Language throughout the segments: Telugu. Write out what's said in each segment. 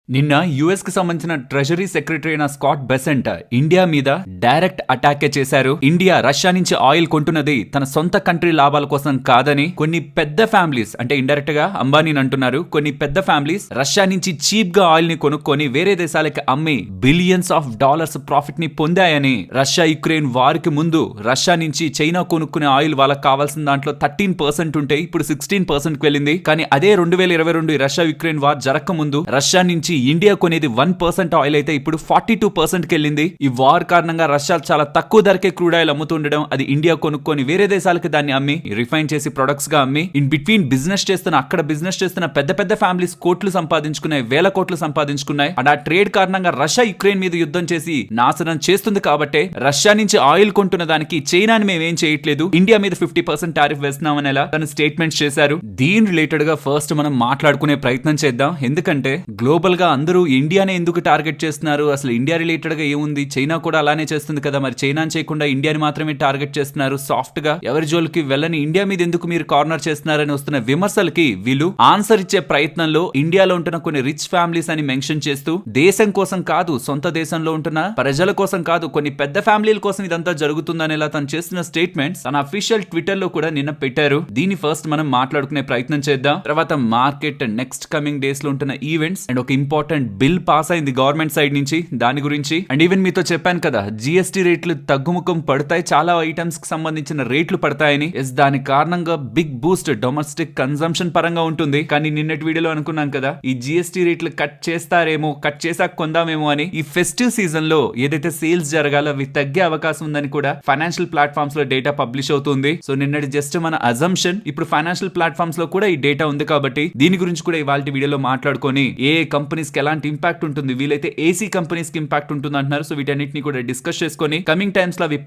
నిన్న యుఎస్ కి సంబంధించిన ట్రెజరీ సెక్రటరీ అయిన స్కాట్ బెసెంట్ ఇండియా మీద డైరెక్ట్ అటాక్ చేశారు. ఇండియా రష్యా నుంచి ఆయిల్ కొంటున్నది తన సొంత కంట్రీ లాభాల కోసం కాదని కొన్ని పెద్ద ఫ్యామిలీస్ అంటే ఇండైరెక్ట్ గా అంబానీని అంటున్నారు. కొన్ని పెద్ద ఫ్యామిలీస్ రష్యా నుంచి చీప్ గా ఆయిల్ ని కొనుక్కొని వేరే దేశాలకి అమ్మి బిలియన్స్ ఆఫ్ డాలర్స్ ప్రాఫిట్ ని పొందాయని, రష్యా యుక్రెయిన్ వార్ కి ముందు రష్యా నుంచి చైనా కొనుక్కునే ఆయిల్ వాళ్ళకి కావాల్సిన దాంట్లో 13% ఉంటే ఇప్పుడు 16% కి వెళ్ళింది. కానీ అదే 2022 రష్యా యుక్రెయిన్ వార్ జరగక ముందు రష్యా నుంచి ఇండియా కొనేది 1% ఆయిల్ అయితే ఇప్పుడు 42% కి వెళ్ళింది. ఈ వార్ కారణంగా రష్యా చాలా తక్కువ ధరకే క్రూడ్ ఆయిల్ అమ్ముతుండడం, అది ఇండియా కొనుక్కొని వేరే దేశాలకి దాన్ని అమ్మి రిఫైన్ చేసి ప్రొడక్ట్స్ గా అమ్మి ఇన్ బిట్వీన్ బిజినెస్ చేస్తున్న పెద్ద పెద్ద ఫ్యామిలీస్ కోట్లు సంపాదించుకున్నాయి, వేల కోట్లు సంపాదించుకున్నాయి. అండ్ ఆ ట్రేడ్ కారణంగా రష్యా యుక్రెయిన్ మీద యుద్ధం చేసి నాశనం చేస్తుంది కాబట్టి రష్యా నుంచి ఆయిల్ కొంటున్న దానికి చైనాని మేమేం చేయట్లేదు, ఇండియా మీద 50% టారిఫ్ వేస్తున్నామని తన స్టేట్మెంట్స్ చేశారు. దీని రిలేటెడ్ గా ఫస్ట్ మనం మాట్లాడుకునే ప్రయత్నం చేద్దాం. ఎందుకంటే గ్లోబల్ గా అందరూ ఇండియానే ఎందుకు టార్గెట్ చేస్తున్నారు, అసలు ఇండియా రిలేటెడ్ గా ఏముంది, చైనా కూడా అలానే చేస్తుంది కదా, మరి చైనా చేయకుండా ఇండియాని మాత్రమే టార్గెట్ చేస్తున్నారు, సాఫ్ట్ గా ఎవరి జోలికి వెళ్ళని ఇండియా మీద ఎందుకు మీరు కార్నర్ చేస్తున్నారని వస్తున్న విమర్శలకి వీళ్ళు ఆన్సర్ ఇచ్చే ప్రయత్నంలో ఇండియాలో ఉంటున్న కొన్ని రిచ్ ఫ్యామిలీస్ అని మెన్షన్ చేస్తూ దేశం కోసం కాదు, సొంత దేశంలో ఉంటున్న ప్రజల కోసం కాదు, కొన్ని పెద్ద ఫ్యామిలీల కోసం ఇదంతా జరుగుతుందనేలా తను చేస్తున్న స్టేట్మెంట్స్ తన అఫీషియల్ ట్విట్టర్ లో కూడా నిన్న పెట్టారు. దీన్ని ఫస్ట్ మనం మాట్లాడుకునే ప్రయత్నం చేద్దాం. తర్వాత మార్కెట్ నెక్స్ట్ కమింగ్ డేస్ లో ఉంటున్న ఈవెంట్స్ అండ్ ఒక ఇంపార్టెంట్ బిల్ పాస్ అయింది గవర్నమెంట్ సైడ్ నుంచి, దాని గురించి. అండ్ ఈవెన్ మీతో చెప్పాను కదా జిఎస్టీ రేట్లు తగ్గుముఖం పడతాయి, చాలా ఐటమ్స్ కి సంబంధించిన రేట్లు పడతాయని. దాని కారణంగా బిగ్ బూస్ట్ డొమెస్టిక్ కన్సంప్షన్ పరంగా ఉంటుంది. కానీ నిన్నటి వీడియోలో అనుకున్నాం కదా ఈ జిఎస్టీ రేట్లు కట్ చేస్తారేమో, కట్ చేసాక కొందామేమో అని. ఈ ఫెస్టివ్ సీజన్ లో ఏదైతే సేల్స్ జరగాలో అవి తగ్గే అవకాశం ఉందని కూడా ఫైనాన్షియల్ ప్లాట్ఫామ్స్ లో డేటా పబ్లిష్ అవుతుంది. సో నిన్నటి జస్ట్ మన అజంప్షన్, ఇప్పుడు ఫైనాన్షియల్ ప్లాట్ఫామ్స్ లో కూడా ఈ డేటా ఉంది కాబట్టి దీని గురించి కూడా ఇవాళ వీడియోలో మాట్లాడుకొని ఏ కంపెనీస్ కి ఎలాంటి ఇంపాక్ట్ ఉంటుంది, వీలైతే ఏసీ కంపెనీస్ కి ఇంపాక్ట్ ఉంటుంది అంటున్నారు. సో వీటన్నిటిని కూడా డిస్కస్ చేసుకొని కమింగ్ టైమ్స్ లో అవి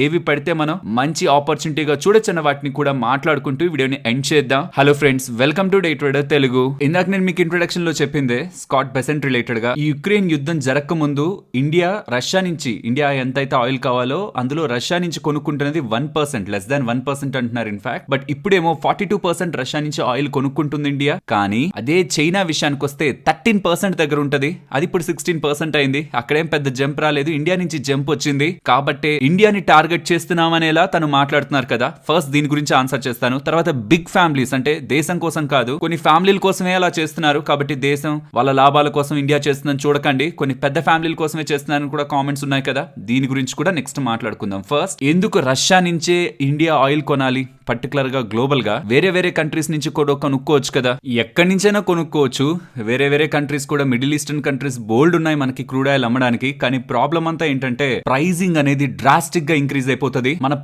ఏవి పడితే మనం మంచి ఆపర్చునిటీగా చూడొచ్చన్న వాటిని కూడా మాట్లాడుకుంటూ వీడియోని ఎండ్ చేద్దాం. Hello friends, welcome to day trader Telugu. ఇందాక నేను మీకు ఇంట్రొడక్షన్ లో చెప్పిందే స్కాట్ బెసెంట్ రిలేటెడ్ గా, ఈ యుక్రెయిన్ యుద్ధం జరగక ముందు రష్యా నుంచి ఇండియా ఎంతైతే ఆయిల్ కావాలో అందులో రష్యా నుంచి కొనుక్కుంటున్నది 1%, లెస్ దాన్ 1% అంటున్నారు ఇన్ఫాక్ట్. బట్ ఇప్పుడేమో 42% రష్యా నుంచి ఆయిల్ కొనుక్కుంటుంది ఇండియా. కానీ అదే చైనా విషయానికి వస్తే 13% దగ్గర ఉంటది, అది ఇప్పుడు 16% అయింది. అక్కడేం పెద్ద జంప్ రాలేదు, ఇండియా నుంచి జంప్ వచ్చింది. కాబట్టి ఇండియాని టార్గెట్ చేస్తున్నామనేలా తను మాట్లాడుతున్నారు కదా. ఫస్ట్ దీని గురించి ఆన్సర్ చేస్తాను. తర్వాత బిగ్ ఫ్యామిలీస్ అంటే దేశం కోసం కాదు, కొన్ని ఫ్యామిలీల కోసమే అలా చేస్తున్నారు కాబట్టి దేశం వాళ్ళ లాభాల కోసం ఇండియా చేస్తుందని చూడకండి, కొన్ని పెద్ద ఫ్యామిలీల కోసమే చేస్తున్నారని కూడా కామెంట్స్ ఉన్నాయి కదా. దీని గురించి కూడా నెక్స్ట్ మాట్లాడుకుందాం. ఫస్ట్ ఎందుకు రష్యా నుంచే ఇండియా ఆయిల్ కొనాలి, పర్టికులర్ గా గ్లోబల్ గా వేరే కంట్రీస్ నుంచి కూడా కొనుక్కోవచ్చు కదా, ఎక్కడి నుంచైనా కొనుక్కోవచ్చు. వేరే కంట్రీస్ కూడా, మిడిల్ ఈస్టర్న్ కంట్రీస్ బోల్డ్ ఉన్నాయి మనకి క్రూడ్ ఆయిల్ అమ్మడానికి. కానీ ప్రాబ్లం అంతా ఏంటంటే ప్రైజింగ్ అనేది డ్రాస్టిక్ గా ఇంక్రీజ్ అయిపోతుంది. మన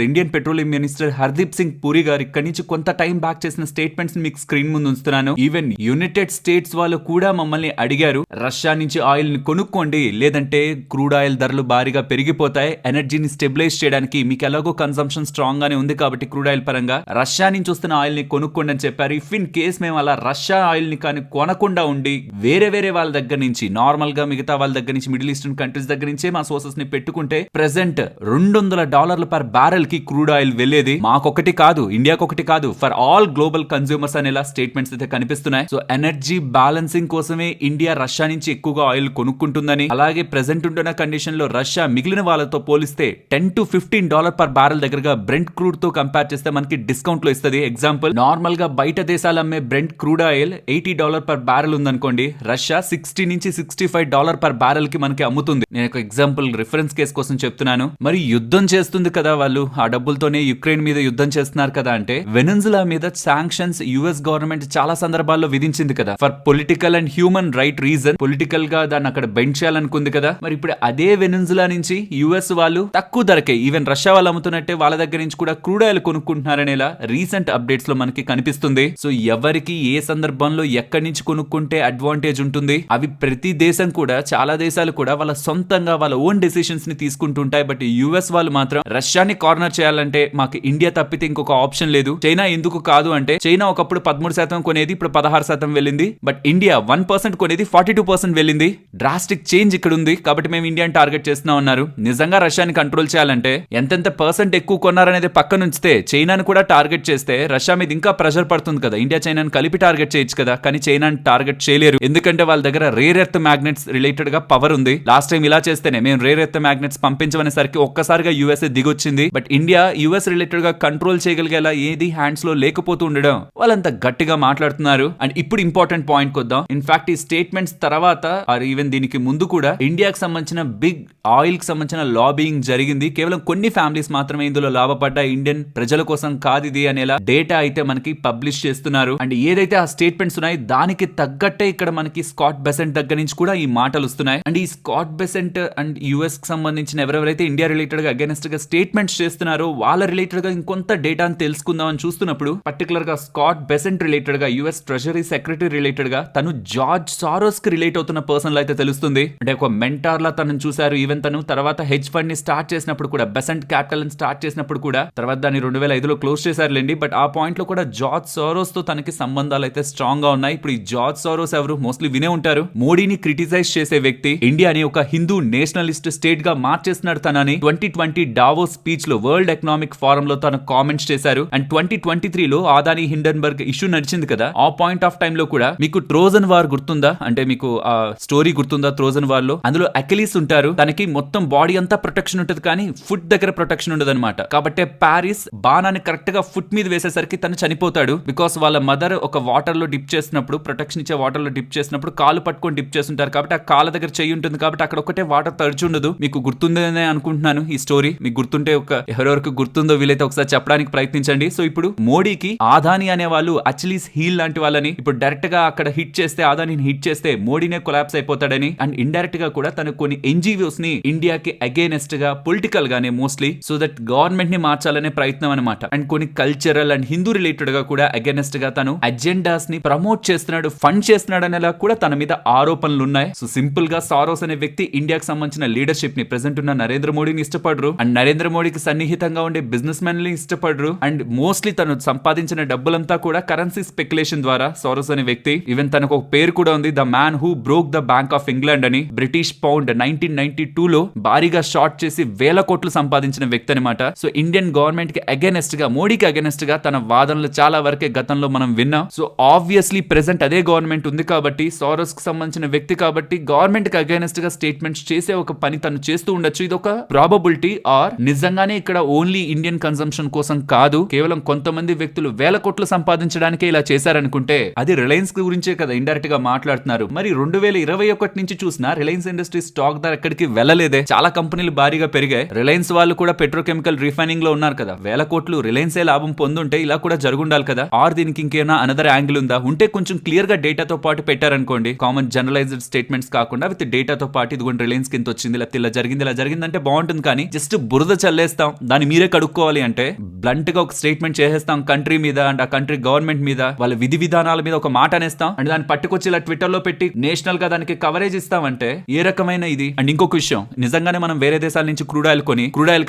Indian petroleum minister Hardeep Singh puri గారు ఇక్కడి నుంచి కొంత టైం బ్యాక్ చేసిన స్టేట్మెంట్స్ మీకు స్క్రీన్ ముందు ఉంచుతున్నాను. ఈవెన్ యునైటెడ్ స్టేట్స్ వాళ్ళు కూడా మమ్మల్ని అడిగారు, రష్యా నుంచి ఆయిల్ ని కొనుక్కోండి లేదంటే క్రూడ్ ఆయిల్ ధరలు భారీగా పెరిగిపోతాయి, ఎనర్జీని స్టెబిలైజ్ చేయడానికి మీకు ఎలాగో కన్సంప్షన్ స్ట్రాంగ్ గానే ఉంది కాబట్టి క్రూడ్ ఆయిల్ పరంగా రష్యా నుంచి వస్తున్న ఆయిల్ ని కొనుక్కోండి అని చెప్పారు. ఇఫ్ ఇన్ కేస్ మేము అలా రష్యా ఆయిల్ ని కానీ కొనకుండా ఉండి వేరే వాళ్ళ దగ్గర నుంచి, నార్మల్ గా మిగతా వాళ్ళ దగ్గర నుంచి, మిడిల్ ఈస్టర్న్ కంట్రీస్ దగ్గర నుంచే మా సోర్సెస్ ని పెట్టుకుంటే ప్రెసెంట్ $200 పర్ బ్యారెల్ కి క్రూడ్ ఆయిల్ వెళ్ళేది. మాకొకటి కాదు, ఇండియాకొకటి కాదు, ఫర్ ఆల్ గ్లోబల్ కన్స్యూమర్స్ అనేలా స్టేట్మెంట్స్ అయితే కనిపిస్తున్నాయి. సో ఎనర్జీ బ్యాలెన్సింగ్ కోసమే ఇండియా రష్యా నుంచి ఎక్కువగా ఆయిల్ కొనుక్కుంటుందని, అలాగే ప్రెసెంట్ ఉంటున్న కండిషన్ లో రష్యా మిగిలిన వాళ్ళతో పోలిస్తే $10 to $15 పర్ బ్యారెల్ దగ్గరగా బ్రెంట్ క్రూడ్ తో కంపేర్ చేస్తే మనకి డిస్కౌంట్ లో ఇస్తుంది. ఎగ్జాంపుల్, నార్మల్ గా బయట దేశాలు అమ్మే Brent crude oil $80 per barrel ఉందనుకోండి, రష్యా $60 నుంచి $65 పర్ బ్యారెల్ కి మనకి అమ్ముతుంది. నేను ఒక ఎగ్జాంపుల్ రిఫరెన్స్ కేసు కోసం చెప్తున్నాను. మరి యుద్ధం చేస్తుంది కదా వాళ్ళు, ఆ డబ్బులతోనే యుక్రెయిన్ మీద యుద్ధం చేస్తున్నారు కదా అంటే, వెనెజులా మీద శాంక్షన్స్ యుఎస్ గవర్నమెంట్ చాలా సందర్భాల్లో విధించింది కదా, for political and human right reason. Political గా దాన్ని అక్కడ బెండ్ చేయాలనుకుంది కదా. మరి ఇప్పుడు అదే వెనెజులా నుంచి యుఎస్ వాళ్ళు తక్కువ ధరకే, ఈవెన్ రష్యా వాళ్ళు అమ్ముతున్నట్టే వాళ్ళ దగ్గర నుంచి కూడా క్రూడ్ ఆయిల్ కొనుక్కుంటున్నారనేలా రీసెంట్ అప్డేట్స్ లో మనకి కనిపిస్తుంది. సో ఎవరికి ఏ సందర్భంలో ఎక్కడి నుంచి కొనుక్కుంటే అడ్వాంటేజ్ ఉంటుంది, అవి ప్రతి దేశం కూడా, చాలా దేశాలు కూడా వాళ్ళ సొంతంగా వాళ్ళ ఓన్ డెసిషన్స్ ని తీసుకుంటుంటాయి. బట్ యుఎస్ వాళ్ళు మాత్రం రష్యాని కార్నర్ చేయాలంటే మాకు ఇండియా తప్పితే ఇంకొక ఆప్షన్ లేదు. చైనా ఎందుకు కాదు అంటే, చైనా ఒకప్పుడు 13% కొనేది, ఇప్పుడు 16% వెళ్ళింది. బట్ ఇండియా 1% కొనేది 42% వెళ్ళింది. డ్రాస్టిక్ చేంజ్ ఇక్కడ ఉంది కాబట్టి మేము ఇండియాని టార్గెట్ చేస్తున్నాం అన్నారు. నిజంగా రష్యాని కంట్రోల్ చేయాలంటే ఎంతెంత పర్సెంట్ ఎక్కువ కొన్నారనేది పక్క నుంచి ఉంచితే చైనాను కూడా టార్గెట్ చేస్తే రష్యా మీద ఇంకా ప్రెషర్ పడుతుంది కదా. ఇండియా చైనాను కలిపి టార్గెట్ చేయొచ్చు కదా, కానీ చైనాని టార్గెట్ చేయలేరు. ఎందుకంటే వాళ్ళ దగ్గర రేర్ ఎర్త్ మ్యాగ్నెట్స్ రిలేటెడ్ గా పవర్ ఉంది. లాస్ట్ టైం ఇలా చేస్తేనే మేము రేర్ ఎర్త్ మ్యాగ్నెట్స్ పంపించమనేసరికి ఒక్కసారిగా యూఎస్ఏ దిగొచ్చింది. బట్ ఇండియా యూఎస్ రిలేటెడ్ గా కంట్రోల్ చేయగలిగేలా ఏది హ్యాండ్స్ లో లేకపోతూ ఉండడం వాళ్ళంతా గట్టిగా మాట్లాడుతున్నారు. అండ్ ఇప్పుడు ఇంపార్టెంట్ పాయింట్ కొద్దాం. ఇన్ఫాక్ట్ ఈ స్టేట్మెంట్స్ తర్వాత ఆర్ ఈవెన్ దీనికి ముందు కూడా ఇండియాకి సంబంధించిన బిగ్ ఆయిల్ కి సంబంధించిన లాబింగ్ జరిగింది. కేవలం కొన్ని ఫ్యామిలీస్ మాత్రమే ఇందులో లాభపడ్డ, ఇండియన్ ప్రజల కోసం కాదు ఇది అనేలా డేటా అయితే మనకి పబ్లిష్ చేస్తున్నారు. అండ్ ఏదైతే ఆ స్టేట్మెంట్స్ ఉన్నాయి దానికి తగ్గట్టే ఇక్కడ మనకి స్కాట్ బెసెంట్ దగ్గర నుంచి కూడా ఈ మాటలు వస్తున్నాయి. అండ్ ఈ స్కాట్ బెసెంట్ అండ్ యుఎస్ కి సంబంధించిన ఎవరెవరైతే ఇండియా రిలేటెడ్ గా అగైనెస్ట్ గా స్టేట్మెంట్స్ చేస్తున్నారో వాళ్ళ రిలేటెడ్ గా ఇంకొంత డేటాను తెలుసుకుందాం అని చూస్తున్నప్పుడు పర్టికులర్ గా స్కాట్ బెసెంట్ రిలేటెడ్ గా యుఎస్ ట్రెజరీ సెక్రటరీ రిలేటెడ్ గా తను జార్జ్ సారోస్ కి రిలేట్ అవుతున్న పర్సన్ అయితే తెలుస్తుంది. అంటే ఒక మెంటార్ లా తనను చూశారు. ఈవెన్ తను తర్వాత హెడ్జ్ ఫండ్ ని స్టార్ట్ చేసినప్పుడు కూడా, బెసెంట్ క్యాపిటల్ ని స్టార్ట్ చేసినప్పుడు కూడా, తర్వాత దాన్ని 2005లో క్లోజ్ చేశారులేండి. బట్ ఆ పాయింట్ లో కూడా జార్జ్ సారోస్ తో తనకి సంబంధాలు అయితే స్ట్రాంగ్ గా ఉన్నాయి. ఇప్పుడు ఈ జార్జ్ సారోస్ ఎవరు మోస్ట్లీ వినే ఉంటారు. మోడీని క్రిటిసైజ్ చేసే వ్యక్తి, ఇండియాని ఒక హిందూ నేషనలిస్ట్ స్టేట్ గా మార్చేస్తున్నాడు తనని 2020 డావోస్ స్పీచ్ లో వరల్డ్ ఎకనామిక్ ఫోరం లో తను కామెంట్స్ చేశారు. అండ్ 2023లో ఆదాని హిండెన్బర్గ్ ఇష్యూ నడిచింది కదా, ఆ పాయింట్ ఆఫ్ టైమ్ లో కూడా మీకు ట్రోజన్ వార్ గుర్తుందా? అంటే మీకు ఆ స్టోరీ గుర్తుందా? ట్రోజన్ వార్ లో అందులో అకిలీస్ ఉంటారు. తనకి మొత్తం బాడీ అంతా ప్రొటెక్షన్ ఉంటుంది కానీ ఫుట్ దగ్గర ప్రొటెక్షన్ ఉండదు అనమాట. కాబట్టి ప్యారిస్ బాణాన్ని కరెక్ట్ గా ఫుట్ మీద వేసేసరికి తను చనిపోతాడు. బికాస్ వాళ్ళ మదర్ ఒక వాటర్ లో డిప్ చేసినప్పుడు, ప్రొటెక్షన్ ఇచ్చే వాటర్ లో డిప్ చేసినప్పుడు కాలు పట్టుకొని డిప్ చేస్తుంటారు కాబట్టి ఆ కాళ్ళ దగ్గర చెయ్యి ఉంటుంది కాబట్టి అక్కడ ఒకటే వాటర్ తడిచి ఉండదు. మీకు గుర్తుందనే అనుకుంటున్నాను ఈ స్టోరీ. మీకు గుర్తుంటే ఒక ఎవరెవరికి గుర్తుందో వీలైతే ఒకసారి చెప్పడానికి ప్రయత్నించండి. సో ఇప్పుడు మోడీకి ఆదాని అనే వాళ్ళు అచిలీస్ హీల్ లాంటి వాళ్ళని ఇప్పుడు డైరెక్ట్ గా అక్కడ హిట్ చేస్తే, ఆదానిని హిట్ చేస్తే మోడీనే కొలాప్స్ అయిపోతాడని, అండ్ ఇండైరెక్ట్ గా కూడా తను కొన్ని ఎన్జిఓస్ ని ఇండియాకి అగైనెస్ట్ గా పొలిటికల్ గానే మోస్ట్లీ సో దట్ గవర్నమెంట్ ని మార్చాలనే ప్రయత్నం అనమాట. అండ్ కొన్ని కల్చరల్ అండ్ హిందూ రిలేటెడ్ గా కూడా అగైనెస్ట్ గా తను అజెండాస్ ని ప్రమోట్ చేస్తున్నాడు, ఫండ్ చేస్తున్నాడు అనేలా కూడా తన మీద ఆరోపణలు ఉన్నాయి. సో సింపుల్ గా సారోస్ అనే వ్యక్తి ఇండియాకి సంబంధించిన లీడర్షిప్ ని, ప్రెసెంట్ ఉన్న నరేంద్ర మోడీని ఇష్టపడరు. అండ్ నరేంద్ర మోడీకి సన్నిహితంగా ఉండే బిజినెస్ మెన్ ని ఇష్టపడరు. అండ్ మోస్ట్లీ తను సంపాదించిన డబ్బులంతా కూడా కరెన్సీ స్పెక్యులేషన్ ద్వారా సారోస్ అనే వ్యక్తి. ఈవెన్ తనకు ఒక పేరు కూడా ఉంది, the man who broke the bank of England అని. బ్రిటిష్ పౌండ్ 1992లో భారీగా షార్ట్ చేసి వేల కోట్లు సంపాదించిన వ్యక్తి అనమాట. సో ఇండియన్ గవర్నమెంట్ కి అగైనెస్ట్ గా, మోడీకి అగైనెస్ట్ గా తన వాదనలు చాలా వరకే గతంలో మనం విన్నాం. సో ఆబ్వియస్లీ ప్రెసెంట్ అదే గవర్నమెంట్ ఉంది కాబట్టి, సారోస్ కి సంబంధించిన వ్యక్తి కాబట్టి గవర్నమెంట్ కి అగైనెస్ట్ గా స్టేట్మెంట్స్ చేసే ఒక పని తను చేస్తూ ఉండొచ్చు. ఇది ఒక ప్రాబబిలిటీ. ఆర్ నిజంగానే ఇక్కడ ఓన్లీ ఇండియన్ కన్సంప్షన్ కోసం కాదు, కేవలం కొంతమంది వ్యక్తులు వేల కోట్లు సంపాదించడానికే ఇలా చేశారనుకుంటే అది రిలయన్స్ గురించే కదా ఇండైరెక్ట్ గా మాట్లాడుతున్నారు. మరి 2021 నుంచి చూసినా రిలయన్స్ ఇండస్ట్రీస్ స్టాక్ ధర ఎక్కడికి వెళ్ళలేదే. చాలా కంపెనీలు భారీగా పెరిగాయి. రిలయన్స్ వాళ్ళు కూడా పెట్రోకెమికల్ రిఫైనింగ్ లో ఉన్నారు కదా, వేల కోట్లు రిలయన్స్ లాభం పొందుంటే ఇలా కూడా జరుగుండాలి కదా. ఆర్ దీనికి ఇంకేనా అనదర్ యాంగిల్ ఉందా? ఉంటే కొంచెం క్లియర్ గా డేటాతో పాటు పెట్టారనుకోండి, కామన్ జనరలైజ్డ్ స్టేట్మెంట్స్ కాకుండా విత్ డేటాతో పాటు ఇదిగోండి రిలయన్స్ కింద వచ్చింది, లేకపోతే ఇలా జరిగింది అంటే బాగుంటుంది. కానీ జస్ట్ బురద చల్లేస్తాం, దాన్ని మీరే కడుక్కోవాలి అంటే బ్లంట్ గా ఒక స్టేట్మెంట్ చేసేస్తాం కంట్రీ మీద అండ్ ఆ కంట్రీ గవర్నమెంట్ మీద, వాళ్ళ విధి విధానాల మీద ఒక మాట అనేస్తాం అండ్ దాన్ని పట్టుకొచ్చి ఇలా ట్విట్టర్ లో పెట్టి నేషనల్ గా దానికి కవరేజ్ ఇస్తామంటే ఏ రకమైన ఇది. అండ్ ఇంకొక విషయం, నిజంగానే మనం వేరే దేశాల నుంచి క్రూడ్ ఆయిల్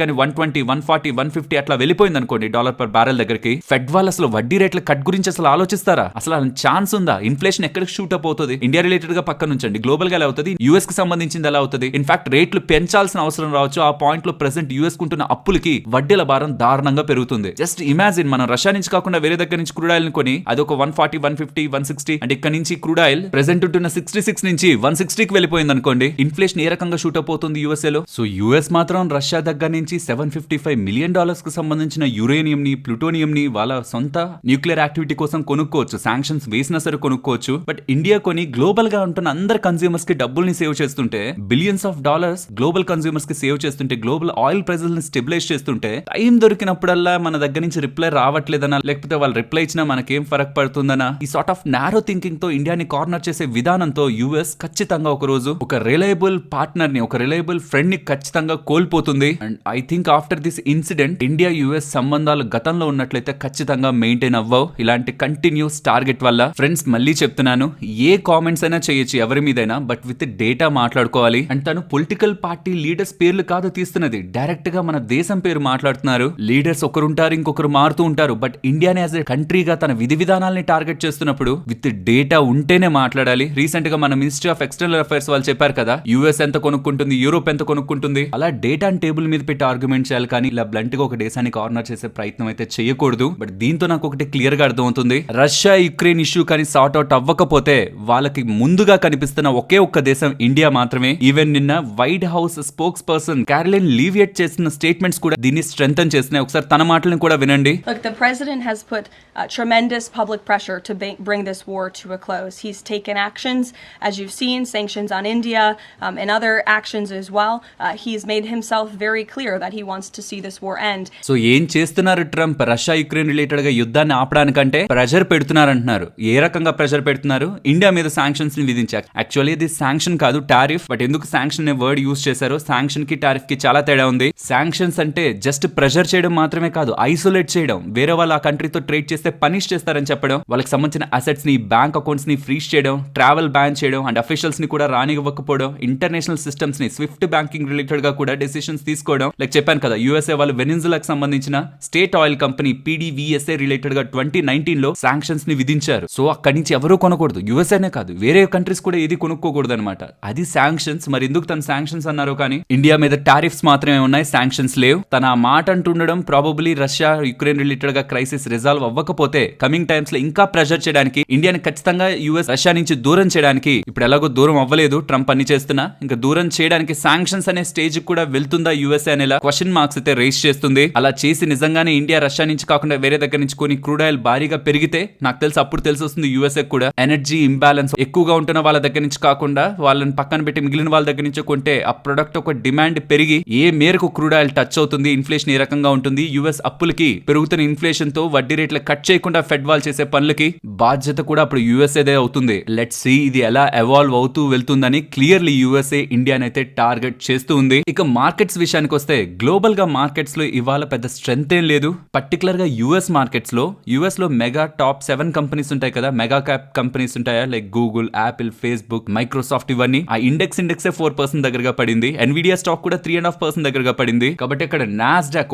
కానీ 120, 140, 150 అట్లా వెళ్ళిపోయింది అనుకోండి డాలర్ పర్ బ్యారెల్ దగ్గరికి, ఫెడ్ వాళ్ళు అసలు వడ్డీ రేట్ల కట్ గురించి అసలు ఆలోచిస్తారా? అసలు ఛాన్స్ ఉందా? ఇన్ఫ్లేషన్ ఎక్కడికి షూట్ అప్ అవుతుంది? ఇండియా రిలేటెడ్ గా పక్కన ఉంచండి, గ్లోబల్ గా ఎలా అవుతుంది, యూఎస్ కి సంబంధించింది ఎలా అవుతుంది? ఇన్ఫాక్ట్ రేట్లు పెంచాల్సిన అవసరం రావచ్చు. ఆ పాయింట్ లో ప్రెసెంట్ యూఎస్ కుంటున్న అప్పులకి వడ్డీల భారం దారుణంగా పెరుగుతుంది. జస్ట్ ఇమాజిన్, మనం రష్యా నుంచి కాకుండా వేరే దగ్గర నుంచి క్రూడ్ ఆయిల్ కొని అది ఒక 140, 150, 160 అంటే ఇక్కడ నుంచి క్రూడ్ ఆయిల్ ప్రెసెంట్ ఉంటున్న 66 నుంచి 160కి వెళ్ళిపోయింది అనుకోండి, ఇన్ఫ్లేషన్ ఏ రకంగా షూట్ అప్ అవుతుంది యూఎస్ఏ లో. సో యూఎస్ మాత్రం రష్యా దగ్గర నుంచి $755 మిలియన్ కు సంబంధించిన యురేనియం ని, ప్లూటోనియం ని వాళ్ళ సొంత న్యూక్లియర్ యాక్టివిటీ కోసం కొనుక్కోవచ్చు, శాంక్షన్స్ వేసినా సరే కొనుక్కోవచ్చు. బట్ ఇండియా కొని గ్లోబల్ గా ఉంటున్న అందరు కన్స్యూమర్స్ కి డబ్బుల్ని సేవ్ చేస్తుంటే, billions of dollars global consumers కి సేవ్ చేస్తుంటే, గ్లోబల్ ఆయిల్ ప్రైజెస్ ని స్టెబిలైజ్ చేస్తుంటే, టైం దొరికినప్పుడల్లా మన దగ్గర నుంచి రిప్లై రావట్లేదనా, లేకపోతే వాళ్ళు రిప్లై ఇచ్చినా మనకేం ఫరక్ పడుతుందనా, ఈ సార్ట్ ఆఫ్ నారో థింకింగ్ తో ఇండియాని కార్నర్ చేసే విధానంతో యుఎస్ ఖచ్చితంగా ఒక రోజు ఒక రిలయబుల్ పార్ట్నర్ ని, ఒక రిలయబుల్ ఫ్రెండ్ ని ఖచ్చితంగా కోల్పోతుంది. And I think after this incident India US సంబంధాలు గతంలో ఉన్నట్లయితే ఖచ్చితంగా మెయింటైన్ అవ్వవు ఇలాంటి కంటిన్యూస్ టార్గెట్ వల్ల. ఫ్రెండ్స్ మళ్ళీ చెప్తున్నాను, ఏ కామెంట్స్ అయినా చేయొచ్చు ఎవరి మీదైనా, బట్ విత్ డేటా మాట్లాడుకోవాలి. అండ్ తను పొలిటికల్ పార్టీ లీడర్స్ పేర్లు కాదు తీస్తున్నది, డైరెక్ట్ గా మన దేశం పేరు మాట్లాడుతున్నారు. లీడర్స్ ఒకరుంటారు, ఇంకొకరు మారుతూ ఉంటారు, బట్ ఇండియాని యాజ్ ఎ కంట్రీగా తన విధి విధానాలని టార్గెట్ చేస్తున్నప్పుడు విత్ డేటా ఉంటేనే మాట్లాడాలి. రీసెంట్ గా మన మినిస్ట్రీ ఆఫ్ ఎక్స్టర్నల్ అఫైర్స్ వాళ్ళు చెప్పారు కదా, యుఎస్ ఎంత కొనుక్కుంటుంది, యూరోప్ ఎంత కొనుక్కుంటుంది, అలా డేటా టేబుల్ మీద పెట్టి ఆర్గ్యుమెంట్ చేయాలి. కానీ ఇలా బ్లంట్ గా ఒక దేశాన్ని కార్నర్ చేసే ప్రయత్నం అయితే చేయకూడదు. బట్ దీంతో నాకు ఒకటి క్లియర్ గా అర్థమవుతుంది, రష్యా యుక్రెయిన్ ఇష్యూ కానీ సార్ట్ అవుట్ అవ్వకపోతే వాళ్ళకి ముందుగా కనిపిస్తున్న ఒకే ఒక్క దేశం ఇండియా మాత్రమే. ఈవెన్ నిన్న White House spokesperson Karoline Leavitt చేసిన స్టేట్మెంట్స్ కూడా దీన్ని స్ట్రెంథన్ చేస్తున్నాయి. ఒకసారి తన మాటలను కూడా వినండి. Look, the president has put tremendous public pressure to bring this war to a close. He's taken actions, as you've seen, sanctions on India and other actions as well. He's made himself very clear that he wants to see this war end. So ఏం చేస్తున్నారు ట్రంప్? రష్యా యుక్రెయిన్ రిలేటెడ్ గా యుద్ధాన్ని ఆపడానికంటే ప్రెషర్ పెడుతున్నారు అంటున్నారు. ఏ రకంగా ప్రెషర్ పెడుతున్నారు? ఇండియా మీద శాంక్షన్స్ ని విధించారు. యాక్చువల్లీ ఇది శాంక్షన్ కాదు, టారిఫ్. బట్ ఎందుకు శాంక్షన్ అనే వర్డ్ యూజ్ చేశారు? శాంక్షన్ కి టారిఫ్ కి చాలా తేడా ఉంది. శాంక్షన్స్ అంటే జస్ట్ ప్రెషర్ చేయడం మాత్రమే కాదు, ఐసోలేట్ చేయడం, వేరే వాళ్ళ ఆ కంట్రీతో ట్రేడ్ చేస్తే పనిష్ చేస్తారని చెప్పడం, వాళ్ళకి సంబంధించిన అసెట్స్ ని, బ్యాంక్ అకౌంట్స్ ని ఫ్రీజ్ చేయడం, ట్రావెల్ బ్యాన్ చేయడం అండ్ అఫీషియల్స్ ని కూడా రానివ్వకపోవడం, ఇంటర్నేషనల్ సిస్టమ్స్ ని స్విఫ్ట్ బ్యాంకింగ్ రిలేటెడ్ గా కూడా డెసిషన్స్ తీసుకోవడం. లైక్ చెప్పాను కదా, యూఎస్ఏ వాళ్ళు వెనిజులాకి సంబంధించిన state oil company PDVSA related గా 2019 లో శాంక్షన్స్ ని విధించారు. సో అక్కడి నుంచి ఎవరూ కొనకూడదు, యూఎస్ఏనే కాదు వేరే కంట్రీస్ కూడా ఏది కొనుక్కోకూడదు అనమాట. అది శాంక్షన్స్. మరి ఎందుకు తను శాంక్షన్స్ అన్నారు? కానీ ఇండియా మీద టారిఫ్స్ మాత్రమే ఉన్నాయి, శాంక్షన్స్ లేవు. తన ఆ మాట అంటుండడం ప్రాబబ్లీ రష్యా యుక్రెయిన్ రిలేటెడ్ గా క్రైసిస్ రిజాల్వ్ అవ్వకపోతే కమింగ్ టైమ్స్ లో ఇంకా ప్రెషర్ చేయడానికి, ఇండియాని ఖచ్చితంగా యుఎస్ రష్యా నుంచి దూరం చేయడానికి, ఇప్పుడు ఎలాగో దూరం అవ్వలేదు ట్రంప్ అన్ని చేస్తున్నా, ఇంకా దూరం చేయడానికి శాంక్షన్స్ అనే స్టేజ్ కూడా వెళ్తుందా యుఎస్ఏ అనేలా క్వశ్చన్ మార్క్స్ అయితే రేస్ చేస్తుంది. అలా చేసి నిజంగానే ఇండియా రష్యా నుంచి కాకుండా వేరే దగ్గర నుంచి కొన్ని క్రూడ్ ఆయిల్ భారీగా పెరిగితే నాకు తెలిసి అప్పుడు తెలిసి వస్తుంది యుఎస్ఏ కూడా ఎనర్జీ ఇంబ్యాలెన్స్ ఎక్కువగా ఉంటున్న వాళ్ళ దగ్గర నుంచి కాకుండా వాళ్ళని పక్కన పెట్టి మిగిలిన వాళ్ళ దగ్గర నుంచి కొంటే ఆ ప్రొడక్ట్ ఒక డిమాండ్ పెరిగి ఏ మేరకు క్రూడ్ ఆయిల్ టచ్ అవుతుంది, ఇన్ఫ్లేషన్ ఏ రకంగా ఉంటుంది, యుఎస్ అప్పులకి పెరుగుతున్న ఇన్ఫ్లేషన్ తో వడ్డీ రేట్ల కట్ చేయకుండా ఫెడ్ వాళ్ళు చేసే పనులకి బాధ్యత కూడా అప్పుడు యుఎస్ఏదే అవుతుంది. లెట్స్ సీ ఇది ఎలా ఎవాల్వ్ అవుతూ వెళ్తుందని క్లియర్లీ యుఎస్ఏ ఇండియాని అయితే టార్గెట్ చేస్తూ ఉంది. ఇక మార్కెట్స్ విషయానికి వస్తే గ్లోబల్ గా మార్కెట్స్ లో ఇవాళ పెద్ద స్ట్రెంత్ ఏం లేదు. పర్టికులర్ గా యుఎస్ మార్కెట్స్ లో మెగా టాప్ 7 కంపెనీస్ ఉంటాయి కదా, మెగా క్యాప్ కంపెనీస్ ఉంటాయా, like Google, Apple, Facebook, Microsoft, ఇవన్నీ ఆ ఇండెక్స్ 4% దగ్గరగా పడింది. ఎన్విడియా స్టాక్ కూడా 3.5% దగ్గరగా పడింది. కాబట్టి ఇక్కడ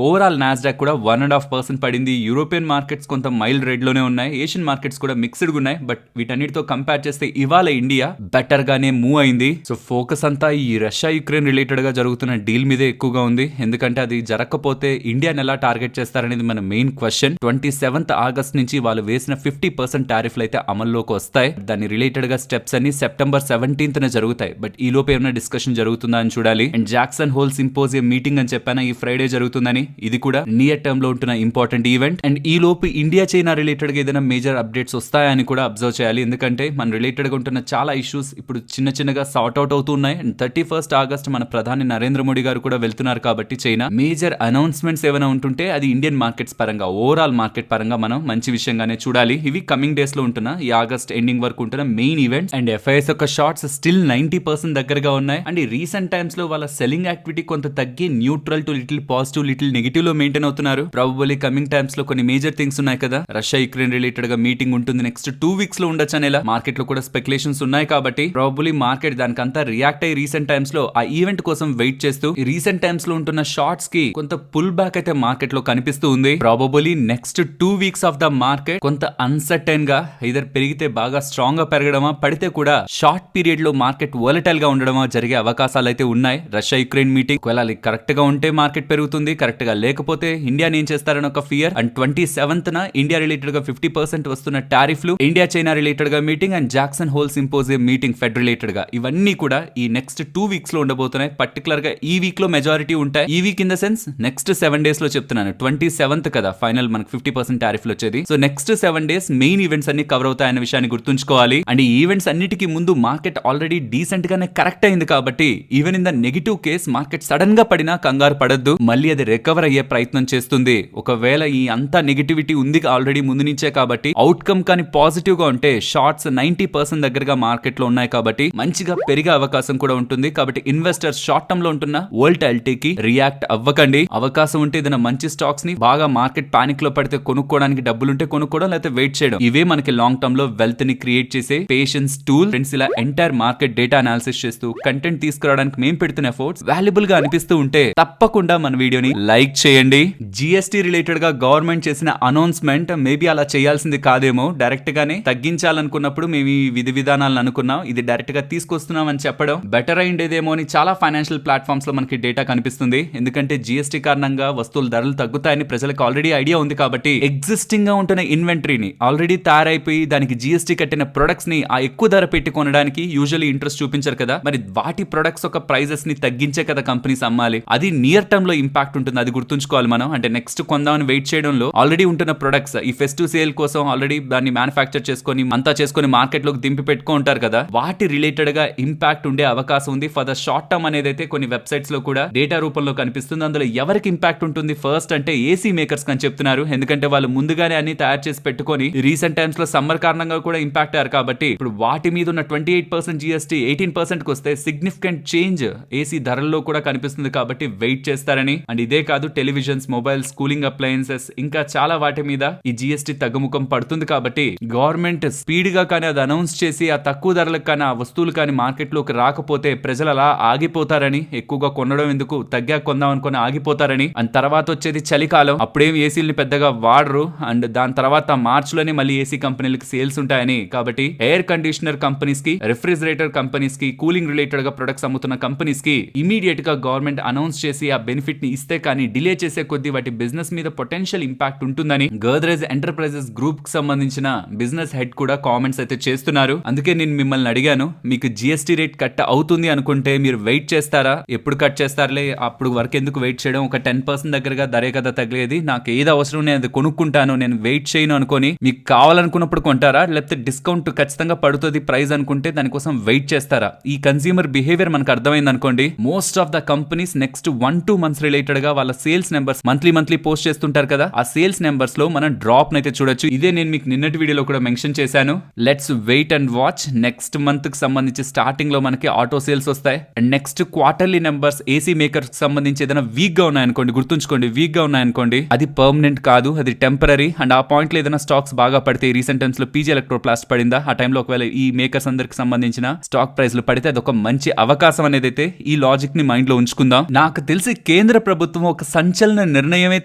ఓవరాల్ నాస్డాక్ కూడా 1.5% పడింది. యూరోపియన్ మార్కెట్స్ కొంత మైల్డ్ రేట్ లోనే ఉన్నాయి, ఏషియన్ మార్కెట్స్ కూడా మిక్స్డ్ ఉన్నాయి. బట్ వీటన్నిటితో కంపేర్ చేస్తే ఇవాళ ఇండియా బెటర్ గానే మూవ్ అయింది. సో ఫోకస్ అంతా ఈ రష్యా యుక్రెయిన్ రిలేటెడ్ గా జరుగుతున్న డీల్ మీదే ఎక్కువగా ఉంది. ఎందుకంటే అది జరగకపోతే ఇండియాని ఎలా టార్గెట్ చేస్తారనేది మన మెయిన్ క్వశ్చన్. 27th ఆగస్ట్ నుంచి వాళ్ళు వేసిన 50% టారిఫ్లు అయితే అమల్లోకి వస్తాయి. దాని రిలేటెడ్ గా స్టెప్స్ అన్ని సెప్టెంబర్ 17th జరుగుతాయి. బట్ ఈ లోపు ఏమైనా డిస్కషన్ జరుగుతుందా అని చూడాలి. And Jackson whole symposium meeting అని చెప్పాను, ఈ ఫ్రైడే జరుగుతుందని. ఇది కూడా నియర్ టర్మ్ లో ఉంటున్న ఇంపార్టెంట్ ఈవెంట్. అండ్ ఈ లోపు ఇండియా చైనా రిలేటెడ్ గా ఏదైనా మేజర్ అప్డేట్స్ వస్తాయని కూడా అబ్జర్వ్ చేయాలి. ఎందుకంటే మన రిలేటెడ్ గా ఉంటున్న చాలా ఇష్యూస్ ఇప్పుడు చిన్నగా సార్ట్ అవుట్ అవుతున్నాయి. అండ్ 31st ఆగస్ట్ మన ప్రధాని నరేంద్ర మోడీ గారు కూడా వెళ్తున్నారు. కాబట్టి చైనా మేజర్ అనౌన్స్మెంట్స్ ఏమైనా ఉంటుంటే అది ఇండియన్ మార్కెట్స్ పరంగా, ఓవరాల్ మార్కెట్ పరంగా మనం మంచి విషయంగానే చూడాలి. ఇవి కమింగ్ డేస్ లో ఉంటున్న ఈ ఆగస్ట్ ఎండింగ్ వరకు ఉంటున్న మెయిన్ ఈవెంట్స్. అండ్ FIS యొక్క షార్ట్స్ స్టిల్ 90% దగ్గరగా ఉన్నాయి. అండ్ ఈ రీసెంట్ టైమ్స్ లో వాళ్ళ సెల్లింగ్ యాక్టివిటీ కొంత తగ్గి neutral to little positive, little negative లో మెయింటైన్ అవుతున్నారు. ప్రాబబుల్లీ కమింగ్ టైమ్స్ లో కొన్ని మేజర్ థింగ్స్ ఉన్నాయి కదా, రష్యా యుక్రెయిన్ రిలేటెడ్ గా మీటింగ్ ఉంటుంది నెక్స్ట్ 2 weeks లో ఉండొచ్చు అనేలా మార్కెట్ లో కూడా స్పెక్యులేషన్స్ ఉన్నాయి. కాబట్టి ప్రాబబుల్లీ మార్కెట్ దానికంతా రియాక్ట్ అయ్యి రీసెంట్ టైమ్స్ లో ఆ ఈవెంట్ కోసం వెయిట్ చేస్తూ ఈ రీసెంట్ టైమ్స్ లో ఉంటున్న షార్ట్స్ కి కొంత పుల్ బ్యాక్ అయితే మార్కెట్ లో కనిపిస్తూ ఉంది. Probably next 2 weeks of the market కొంత అన్సర్టైన్ గా ఇదర్ పెరిగితే బాగా స్ట్రాంగ్ గా పెరగడమా, పడితే కూడా షార్ట్ పీరియడ్ లో మార్కెట్ వోలటైల్ గా ఉండడమా జరిగే అవకాశాలు అయితే ఉన్నాయి. రష్యా యుక్రెయిన్ మీటింగ్ ఒకవేళ కరెక్ట్ గా ఉంటే మార్కెట్ పెరుగుతుంది, కరెక్ట్ గా లేకపోతే ఇండియాని ఏం చేస్తారని ఒక fear. And 27th India related గా 50% వస్తున్న టారిఫ్లు, ఇండియా చైనా రిలేటెడ్ గా meeting and Jackson whole symposium meeting fed related గా, ఇవన్నీ కూడా ఈ నెక్స్ట్ 2 weeks లో ఉండబోతున్నాయి. పర్టికులర్ గా ఈ వీక్ లో మెజారిటీ ఉంటాయి. ఈ week in the sense next 7 days లో చెప్తున్నాను. 27th కదా ఫైనల్ మనకు 50% టారిఫ్లు వచ్చేది. So next 7 days main events అన్ని కవర్ అవుతాయన్న విషయాన్ని గుర్తుంచుకోవాలి. అండ్ ఈ ఈవెంట్స్ అన్నిటికీ ముందు మార్కెట్ ఆల్రెడీ డీసెంట్ గానే కరెక్ట్ అయింది. కాబట్టి even in the negative case market sudden గా పడినా కంగారు పడద్దు, మళ్ళీ అది రికవర్ అయ్యే ప్రయత్నం చేస్తుంది. ఒకవేళ ఈ అంతా నెగిటివిటీ ఉంది ఆల్రెడీ ముందు నుంచే, కాబట్టి అవుట్కమ్ కానీ పాజిటివ్ గా ఉంటే షార్ట్స్ 90% దగ్గరగా మార్కెట్ లో ఉన్నాయి. కాబట్టి మంచిగా పెరిగే అవకాశం కూడా ఉంటుంది. కాబట్టి ఇన్వెస్టర్స్ షార్ట్ టర్మ్ లో ఉంటున్న వోల్టాలిటీకి రియాక్ట్ అవ్వకండి. అవకాశం ఉంటే ఏదైనా మంచి స్టాక్స్ ని బాగా మార్కెట్ పానిక్ లో పడితే కొనుక్కోవడానికి డబ్బులుంటే కొనుక్కోవడం, లేకపోతే వెయిట్ చేయడం, ఇవే మనకి లాంగ్ టర్మ్ లో వెల్త్ ని క్రియేట్ చేసే పేషెన్స్ టూల్. ఫ్రెండ్స్, ఇలా ఎంటైర్ మార్కెట్ డేటా అనాలిసిస్ చేస్తూ కంటెంట్ తీసుకురావడానికి మేము పెడుతున్న ఎఫర్ట్స్ వాల్యుబుల్ గా అనిపిస్తూ ఉంటే తప్పకుండా మన వీడియోని లైక్ చేయండి. GST రిలేటెడ్ గా గవర్నమెంట్ చేసిన అనౌన్స్మెంట్ మేబీ అలా చేయాల్సింది కాదేమో, డైరెక్ట్ గానే తగ్గించాలనుకున్నప్పుడు మేము ఈ విధి విధానాలను అనుకున్నాం, ఇది డైరెక్ట్ గా తీసుకొస్తున్నాం అని చెప్పడం బెటర్ అయిండేదేమో అని చాలా ఫైనాన్షియల్ ప్లాట్ఫామ్స్ లో మనకి డేటా కనిపిస్తుంది. ఎందుకంటే GST కారణంగా వస్తువుల ధరలు తగ్గుతాయని ప్రజలకు ఆల్రెడీ ఐడియా ఉంది కాబట్టి ఎగ్జిస్టింగ్ గా ఉంటున్న ఇన్వెంటరీని ఆల్రెడీ తయారైపోయి దానికి జిఎస్టీ కట్టిన ప్రొడక్ట్స్ ని ఆ ఎక్కువ ధర పెట్టి కొనడానికి యూజువల్లీ ఇంట్రెస్ట్ చూపించారు కదా, మరి వాటి ప్రొడక్ట్స్ ఒక ప్రైజెస్ ని తగ్గించే కదా కంపెనీస్ అమ్మాలి. అది నియర్ టర్మ్ లో ఇంపాక్ట్ ఉంటుంది, అది గుర్తుంచుకోవాలి మనం. అంటే నెక్స్ట్ కొందామని వెయిట్ చేయడంలో ఆల్రెడీ ఉంటున్న ప్రొడక్ట్స్ ఈ ఫెస్టివ్ సేల్ కోసం ఆల్రెడీ దాన్ని మ్యానుఫ్యాక్చర్ చేసుకొని అంతా చేసుకొని మార్కెట్ లోకి దింపి పెట్టుకుంటారు కదా, వాటి రిలేటెడ్ గా ఇంపాక్ట్ ఉండే అవకాశం ఉంది. ఫర్ ద షార్ట్ టర్మ్ అనేది అయితే కొన్ని వెబ్సైట్స్ లో కూడా డేటా రూపంలో కనిపిస్తుంది. అందులో ఎవరికి ఇంపాక్ట్ ఉంటుంది ఫస్ట్ అంటే ఏసీ మేకర్స్ అని చెప్తున్నారు. ఎందుకంటే వాళ్ళు ముందుగానే అన్ని తయారు చేసి పెట్టుకొని రీసెంట్ టైమ్స్ లో సమ్మర్ కారణంగా కూడా ఇంపాక్ట్ అయ్యారు కాబట్టి ఇప్పుడు వాటి మీద ఉన్న 28% GST 18% కి వస్తే సిగ్నిఫికెంట్ చేంజ్ ఏసీ ధరల్లో కూడా కనిపిస్తుంది కాబట్టి వెయిట్ చేస్తారని. అండ్ ఇదే కాదు, టెలివిజన్స్, మొబైల్స్, కూలింగ్ అప్లయన్సెస్ ఇంకా చాలా వాటి మీద ఈ జిఎస్టీ తగ్గుముఖం పడుతుంది కాబట్టి గవర్నమెంట్ స్పీడ్ గా కానీ అది అనౌన్స్ చేసి ఆ తక్కువ ధరలకు కానీ ఆ వస్తువులు కానీ మార్కెట్ లోకి రాకపోతే ప్రజలు అలా ఆగిపోతారని, ఎక్కువగా కొనడం ఎందుకు తగ్గా కొందాం అనుకుని ఆగిపోతారని. అండ్ తర్వాత వచ్చేది చలికాలం, అప్పుడేం ఏసీలని పెద్దగా వాడరు. అండ్ దాని తర్వాత మార్చ్ లోనే మళ్ళీ ఏసీ కంపెనీలకి సేల్స్ ఉంటాయని. కాబట్టి ఎయిర్ కండిషనర్ కంపెనీస్ కి, రిఫ్రిజిరేటర్ కంపెనీస్ కి, కూలింగ్ రిలేటెడ్ గా ప్రొడక్ట్స్ అమ్ముతున్న కంపెనీస్ కి ఇమీడియట్ గా గవర్నమెంట్ అనౌన్స్ చేసి ఆ బెనిఫిట్ ని ఇస్తే కానీ డిలే చేసే కొద్దీ వాటి బిజినెస్ మీద పొటెన్షియల్ ఇంపాక్ట్ ఉంటుందని గోద్రేజ్ ఎంటర్ప్రైజెస్ గ్రూప్ కి సంబంధించిన బిజినెస్ హెడ్ కూడా కామెంట్స్ అయితే చేస్తున్నారు. అందుకే నేను మిమ్మల్ని అడిగాను, మీకు జిఎస్టీ రేట్ కట్ అవుతుంది అనుకుంటే మీరు వెయిట్ చేస్తారా? ఎప్పుడు కట్ చేస్తారులే, అప్పుడు వరకు ఎందుకు వెయిట్ చేయడం, ఒక 10% దగ్గరగా ధరే కదా తగిలేది, నాకు ఏది అవసరం నేను అది కొనుక్కుంటాను, నేను వెయిట్ చేయను అనుకొని మీకు కావాలనుకున్నప్పుడు కొంటారా, లేకపోతే డిస్కౌంట్ ఖచ్చితంగా పడుతుంది ప్రైస్ అనుకుంటే దానికోసం వెయిట్ చేస్తారా? ఈ కన్స్యూమర్ బిహేవియర్ మనకు అర్థమైంది అనుకోండి, most of the companies next 1-2 months related గా వాళ్ళ సేల్స్ నెంబర్స్ మంత్లీ పోస్ట్ చేస్తుంటారు కదా, ఆ సేల్స్ నెంబర్స్ లో మనం డ్రాప్ అయితే చూడొచ్చు. ఇదే నేను మీకు నిన్నటి వీడియోలో కూడా మెన్షన్ చేశాను. Let's wait and watch. Next month కి సంబంధించి స్టార్టింగ్ లో మనకి ఆటో సేల్స్ వస్తాయి. And next quarterly numbers AC maker సంబంధించి ఏదైనా వీక్ గా ఉన్నాయనుకోండి, గుర్తుంచుకోండి, వీక్ గా ఉన్నాయనుకోండి అది పర్మనెంట్ కాదు, అది టెంపరీ. అండ్ ఆ పాయింట్ లో ఏదైనా స్టాక్స్ బాగా పడితే, రీసెంట్ టైమ్స్ లో పీజీ ఎలక్ట్రోప్లాస్ట్ పడిందా, ఆ టైంలో ఒకవేళ ఈ మేకర్స్ అందరికి సంబంధించిన స్టాక్ ప్రైస్లు పడితే అదొక మంచి అవకాశం అనేది అయితే ఈ లాజిక్ ని మైండ్ లో ఉంచుకుందాం. నాకు తెలిసి కేంద్ర ప్రభుత్వం ఒక సంచలన నిర్ణయమే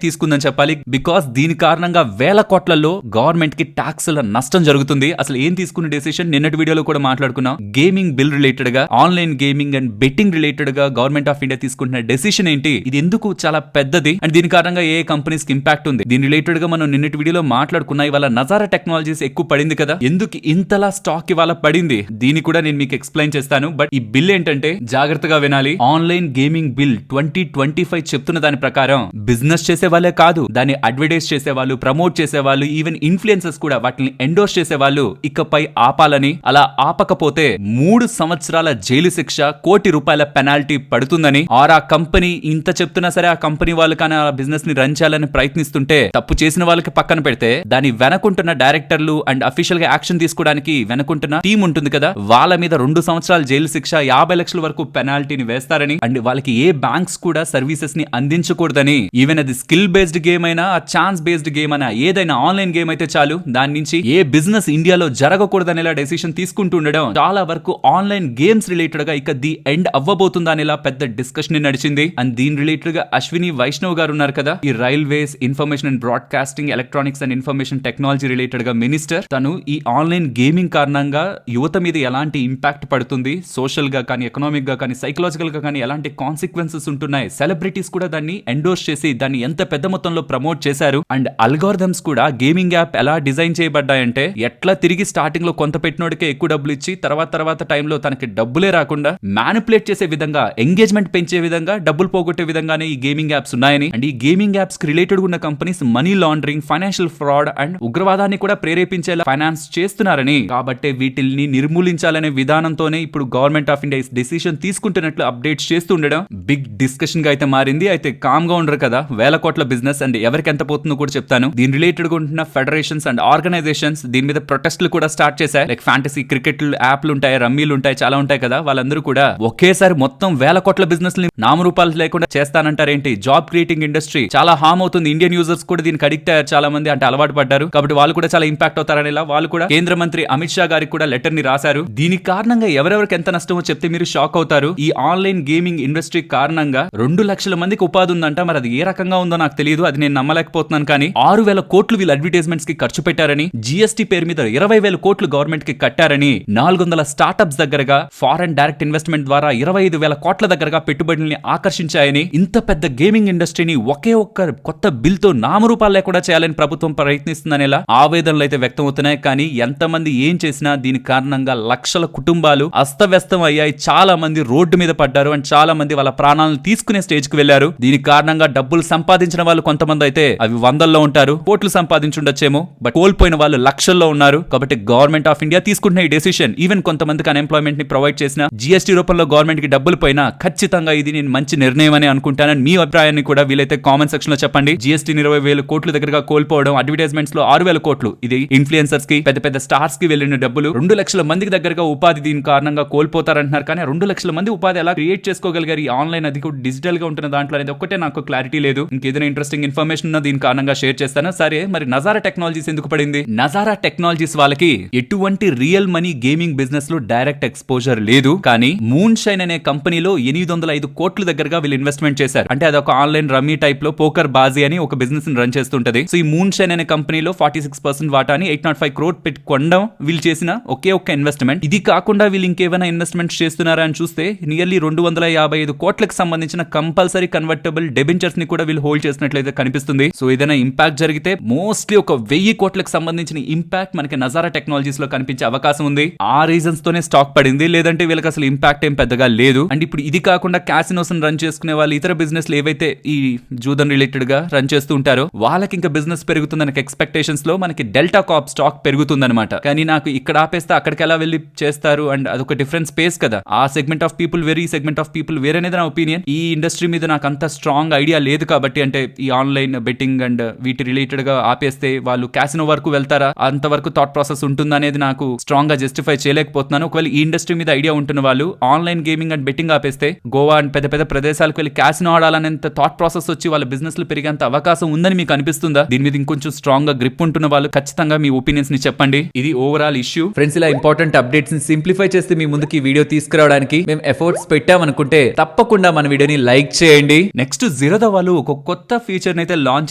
తీసుకుందని చెప్పాలి. బికాస్ దీని కారణంగా వేల కోట్లలో గవర్నమెంట్ కి ట్యాక్స్ల నష్టం జరుగుతుంది. అసలు ఏం తీసుకున్న డెసిషన్ నిన్నటి వీడియోలో కూడా మాట్లాడుకున్నాం. గేమింగ్ బిల్ రిలేటెడ్ గా, online gaming and betting related గా గవర్నమెంట్ ఆఫ్ ఇండియా తీసుకుంటున్న డెసిషన్ ఏంటి, ఇది ఎందుకు చాలా పెద్దది అండ్ దీని కారణంగా ఏ కంపెనీస్ కి ఇంపాక్ట్ ఉంది, దీని రిలేటెడ్ గా మనం నిన్నటి వీడియోలో మాట్లాడుకున్నా. ఇవాళ నజారా టెక్నాలజీస్ ఎక్కువ పడింది కదా, ఎందుకు ఇంతలా స్టాక్ ఇవాళ పడింది, దీన్ని కూడా నేను మీకు ఎక్స్ప్లెయిన్ చేస్తాను. బట్ ఈ బిల్ ఏంటంటే జాగ్రత్తగా వినాలి. ఆన్లైన్ గేమింగ్ బిల్ 2025 చెప్తున్న దాని ప్రకారం బిజినెస్ చేసే వాళ్ళే కాదు, దాన్ని అడ్వర్టైజ్ చేసే వాళ్ళు, ప్రమోట్ చేసే వాళ్ళు, ఈవెన్ ఇన్ఫ్లుయెన్సర్స్ కూడా వాటిని ఎండోర్స్ చేసే వాళ్ళు ఇకపై ఆపాలని, అలా ఆపకపోతే 3 సంవత్సరాల జైలు శిక్ష, ₹1,00,00,000 పెనాల్టీ పడుతుందని. ఆర్ ఆ కంపెనీ ఇంత చెప్తున్నా సరే ఆ కంపెనీ వాళ్ళు కానీ ఆ బిజినెస్ ని రన్ చేయాలని ప్రయత్నిస్తుంటే తప్పు చేసిన వాళ్ళకి పక్కన పెడితే దాని వెనకుంటున్న డైరెక్టర్లు అండ్ అఫీషియల్ గా యాక్షన్ తీసుకోవడానికి వెనకుంటున్న టీం ఉంటుంది కదా, వాళ్ళ మీద 2 సంవత్సరాల జైలు శిక్ష, 50 లక్షల వరకు పెనాల్టీని వేస్తారని. అండ్ వాళ్ళకి ఏ బ్యాంక్స్ కూడా సర్వీసెస్ ని అందించకూడదని. ఈవెన్ అది స్కిల్ బేస్డ్ గేమ్ అయినా, ఛాన్స్ బేస్డ్ గేమ్ అయినా, ఏదైనా ఆన్లైన్ గేమ్ అయితే చాలు, దాని నుంచి ఏ బిజినెస్ ఇండియాలో జరగకూడదనేలా డెసిషన్ తీసుకుంటూ ఉండడం చాలా వరకు ఆన్లైన్ గేమ్స్ రిలేటెడ్ గా ఇక ది ఎండ్ అవ్వబోతుందా అనేలా పెద్ద డిస్కషన్ నడిచింది. అండ్ దీని రిలేటెడ్ గా అశ్విని వైష్ణవ్ గారు ఉన్నారు కదా, ఈ railways, information and broadcasting, electronics and information technology related గా మినిస్టర్. తను ఈ ఆన్లైన్ గేమింగ్ కారణంగా యువత మీద ఎలాంటి ఇంపాక్ట్ పడుతుంది, సోషల్ గా కానీ, ఎకనామిక్ గా కానీ, సైకలాజికల్ గా కానీ ఎలాంటి కాన్సిక్వెన్సెస్ ఉంటున్నాయి, సెలబ్రిటీస్ కూడా దాన్ని ఎండోర్స్ చేసి దాన్ని ఎంత పెద్ద మొత్తంలో ప్రమోట్ చేశారు. అండ్ అల్గోరిథమ్స్ కూడా గేమింగ్ యాప్ ఎలా డిజైన్ చేయబడ్డాయంటే ఎట్లా తిరిగి స్టార్టింగ్ లో కొంత పెట్టినోడికే ఎక్కువ డబ్బులు ఇచ్చి తర్వాత టైంలో తనకి డబ్బులే రాకుండా మ్యానిపులేట్ చేసే విధంగా, ఎంగేజ్మెంట్ పెంచే విధంగా, డబ్బులు పోగొట్టే విధంగానే ఈ గేమింగ్ యాప్స్ ఉన్నాయని. అండ్ ఈ గేమింగ్ యాప్స్ కి రిలేటెడ్ ఉన్న companies money laundering, financial fraud and ఉగ్రవాదాన్ని కూడా ప్రేరేపించేలా ఫైనాన్స్ చేస్తున్నారని. కాబట్టి వీటిని నిర్మూలించాలనే విధానంతోనే ఇప్పుడు గవర్నమెంట్ ఆఫ్ ఇండియా డెసిషన్ తీసుకుంటున్నట్లు అప్డేట్స్ చేస్తుండడం బిగ్ డిస్కషన్ గా అయితే మారింది. అయితే కామ్ గా ఉండరు కదా, వేల కోట్ల బిజినెస్ అండ్ ఎవరికి ఎంత పోతుందో కూడా చెప్తాను. దీని రిలేటెడ్ గా ఉంటున్న ఫెడరేషన్స్ అండ్ ఆర్గనైజేషన్స్ దీని మీద ప్రొటెస్ట్లు కూడా స్టార్ట్ చేశాయి. లైక్ ఫ్యాంటసీ క్రికెట్ యాప్లు ఉంటాయి, రమ్మీలు ఉంటాయి, చాలా ఉంటాయి కదా, వాళ్ళందరూ కూడా ఒకేసారి మొత్తం వేల కోట్ల బిజినెస్ ని నామరూపాలు లేకుండా చేస్తానంటారేంటి? జాబ్ క్రియేటింగ్ ఇండస్ట్రీ చాలా హామ్ అవుతుంది. ఇండియన్ యూజర్స్ కూడా దీనికి అడిక్ట్ అయ్యారు, చాలా మంది అంటే అలవాటు పడ్డారు. కాబట్టి వాళ్ళు కూడా చాలా ఇంపాక్ట్ అవుతారని వాళ్ళు కూడా కేంద్ర మంత్రి అమిత్ షా గారికి కూడా లెటర్ ని రాశారు. దీని కారణంగా ఎవరెవరికి ఎంత నష్టమో చెప్తే మీరు షాక్ అవుతారు. ఈ ఆన్లైన్ గేమింగ్ ఇండస్ట్రీ కారణంగా 2 లక్షల మందికి ఉపాధి ఉందంట. మరి అది ఏ రకంగా ఉందో నాకు తెలియదు, అది నేను నమ్మలేకపోతున్నాను. కానీ 6,000 కోట్లు వీళ్ళు అడ్వర్టైజ్మెంట్స్ కి ఖర్చు పెట్టారని, జీఎస్టీ పేరు మీద 20,000 కోట్లు గవర్నమెంట్ కి కట్టారని, 400 స్టార్ట్అప్స్ దగ్గరగా ఫారెన్ డైరెక్ట్ ఇన్వెస్ట్మెంట్ ద్వారా 25,000 కోట్ల దగ్గరగా పెట్టుబడుల్ని ఆకర్షించాయని, ఇంత పెద్ద గేమింగ్ ఇండస్ట్రీని ఒకే ఒక్క కొత్త బిల్ తో నామరూపాలు లేకుండా చేయాలని ప్రభుత్వం ప్రయత్నిస్తుందనేలా ఆవేదనలు అయితే వ్యక్తం అవుతున్నాయి. కానీ ఎంతమంది ఏం చేసినా దీని కారణంగా లక్షల కుటుంబాలు అస్తవ్యస్తం అయ్యాయి. చాలా మంది రోడ్డు మీద పడ్డారు అండ్ చాలా మంది వాళ్ళ ప్రాణాలను తీసుకునే స్టేజ్ కు వెళ్లారు. దీని కారణంగా డబ్బులు సంపాదించిన వాళ్ళు కొంతమంది అయితే అవి వందల్లో ఉంటారు, కోట్లు సంపాదించుండొచ్చేమో, బట్ కోల్పోయిన వాళ్ళు లక్షల్లో ఉన్నారు. కాబట్టి గవర్నమెంట్ ఆఫ్ ఇండియా తీసుకుంటున్న ఈ డెసిషన్ ఈవెన్ కొంతమందికి అన్ఎంప్లాయ్మెంట్ ని ప్రొవైడ్ చేసిన, జీఎస్టీ రూపంలో గవర్నమెంట్ కి డబ్బులు పోయినా ఖచ్చితంగా ఇది నేను మంచి నిర్ణయం అని అనుకుంటానని మీ అభిప్రాయాన్ని కూడా వీలైతే కామెంట్ సెక్షన్ లో చెప్పండి. జీఎస్టీ 20,000 కోట్ల దగ్గరగా కోల్పోవడం, అడ్వర్టైజ్మెంట్స్ లో 6,000 కోట్లు, ఇది ఇన్ఫ్లుయెన్సర్స్ కి పెద్ద పెద్ద స్టార్స్ కి వెళ్లిన డబ్బులు. 2 లక్షల మందికి దగ్గరగా ఉపాధి దీని కారణంగా కోల్పోతారంటున్నారు. కానీ 2 లక్షల మంది ఉపాధి ఎలా క్రియేట్ చేసుకోగలిగారు ఈ ఆన్లైన్, అది కూడా డిజిటల్ గా ఉంటున్న దాంట్లో అనేది ఒక్కటే నాకు క్లారిటీ లేదు. ఇంకేదైనా ఇంట్రెస్టింగ్ ఇన్ఫర్మేషన్ ఉన్నా దీని కారణంగా షేర్ చేస్తాను. సరే, మరి నజారా టెక్నాలజీస్ ఎందుకు పడింది? నజారా టెక్నాలజీస్ వాళ్ళకి ఎటువంటి రియల్ మనీ గేమింగ్ బిజినెస్ లో డైరెక్ట్ ఎక్స్పోజర్ లేదు. కానీ మూన్ షైన్ అనే కంపెనీలో 805 కోట్ల దగ్గరగా వీళ్ళు ఇన్వెస్ట్మెంట్ చేశారు. అంటే అది ఒక ఆన్లైన్ రమ్మీ టైప్ లో పోకర్ బాజీ అని ఒక బిజినెస్ ని రన్ చేస్తుంటది. సో ఈ మూన్ షైన్ అనే కంపెనీలో 46% వాటాని 805 crore పెట్టి కొనడం వీళ్ళు చేసిన ఒకే ఒక్క ఇన్వెస్ట్మెంట్. ఇది కాకుండా వీళ్ళు ఇంకేమైనా ఇన్వెస్ట్మెంట్స్ చేస్తున్నారా అని చూస్తే నియర్లీ 255 కోట్లకు సంబంధించిన కంపల్సరీ కన్వర్టబుల్ డెబెంచర్స్ ని కూడా వీళ్ళు హోల్డ్ చేసినట్లయితే కనిపిస్తుంది. సో ఏదైనా ఇంపాక్ట్ జరిగితే మోస్ట్లీ ఒక 1000 కోట్లకు సంబంధించిన ఇంపాక్ట్ మనకి నజారా టెక్నాలజీస్ లో కనిపించే అవకాశం ఉంది. ఆ రీజన్స్ తోనే స్టాక్ పడింది, లేదంటే వీళ్ళకి అసలు ఇంపాక్ట్ ఏం పెద్దగా లేదు. అండ్ ఇప్పుడు ఇది కాకుండా క్యాసినోస్ రన్ చేసుకునే వాళ్ళు ఇతర బిజినెస్ ఏవైతే ఈ జూదన్ రిలేటెడ్ గా రన్ చేస్తూ ఉంటారో వాళ్ళకి ఇంకా బిజినెస్ పెరుగుతుందన్న ఎక్స్పెక్టేషన్స్ లో మనకి డెల్టా కాప్ స్టాక్ పెరుగుతుందన్నమాట. కానీ నాకు ఇక్కడ ఆపేస్తే అక్కడికి ఎలా వెళ్ళి చేస్తారు అండ్ అదొక డిఫరెంట్ స్పేస్ కదా. ఆ సెగ్మెంట్ ఆఫ్ పీపుల్ వేరే, ఈ సెగ్మెంట్ ఆఫ్ పీపుల్ వేరే అనేది నా ఒపీనియన్. ఈ ఇండస్ట్రీ మీద నాకు అంత స్ట్రాంగ్ ఐడియా లేదు కాబట్టి, అంటే ఈ ఆన్లైన్ బెట్టింగ్ అండ్ వీటి రిలేటెడ్ గా ఆపేస్తే వాళ్ళు క్యాసినో వరకు వెళ్తారా, అంతవరకు థాట్ ప్రాసెస్ ఉంటుందా అనేది నాకు స్ట్రాంగ్ గా జస్టిఫై చేయలేకపోతున్నాను. ఒకవేళ ఈ ఇండస్ట్రీ మీద ఐడియా ఉంటున్న వాళ్ళు ఆన్లైన్ గేమింగ్ అండ్ బెట్టింగ్ ఆపేస్తే గోవా అండ్ పెద్ద పెద్ద ప్రదేశాలకు వెళ్ళి క్యాసినో ఆడాలనేంత థాట్ ప్రాసెస్ వచ్చి వాళ్ళ బిజినెస్ లో పెరిగేంత అవకాశం ఉందని మీకు అనిపిస్తుందా? దీని మీద ఇంకొంచెం స్ట్రాంగ్ గా గ్రిప్ ఉంటున్న వాళ్ళు ఖచ్చితంగా మీ ఒపీనియన్స్ ని చెప్పండి. ఇది ఓవరాల్ ఇష్యూ ఫ్రెండ్స్. ఇలా ఇంపార్టెంట్ అప్డేట్స్ ని సింప్లిఫై చేస్తే మీ ముందుకి వీడియో తీసుకురావడానికి మేము ఎఫర్ట్స్ పెట్టామనుకుంటే తప్పకుండా మన వీడియోని లైక్ చేయండి. నెక్స్ట్ జిరోదా వాళ్ళు ఒక కొత్త ఫీచర్ అయితే లాంచ్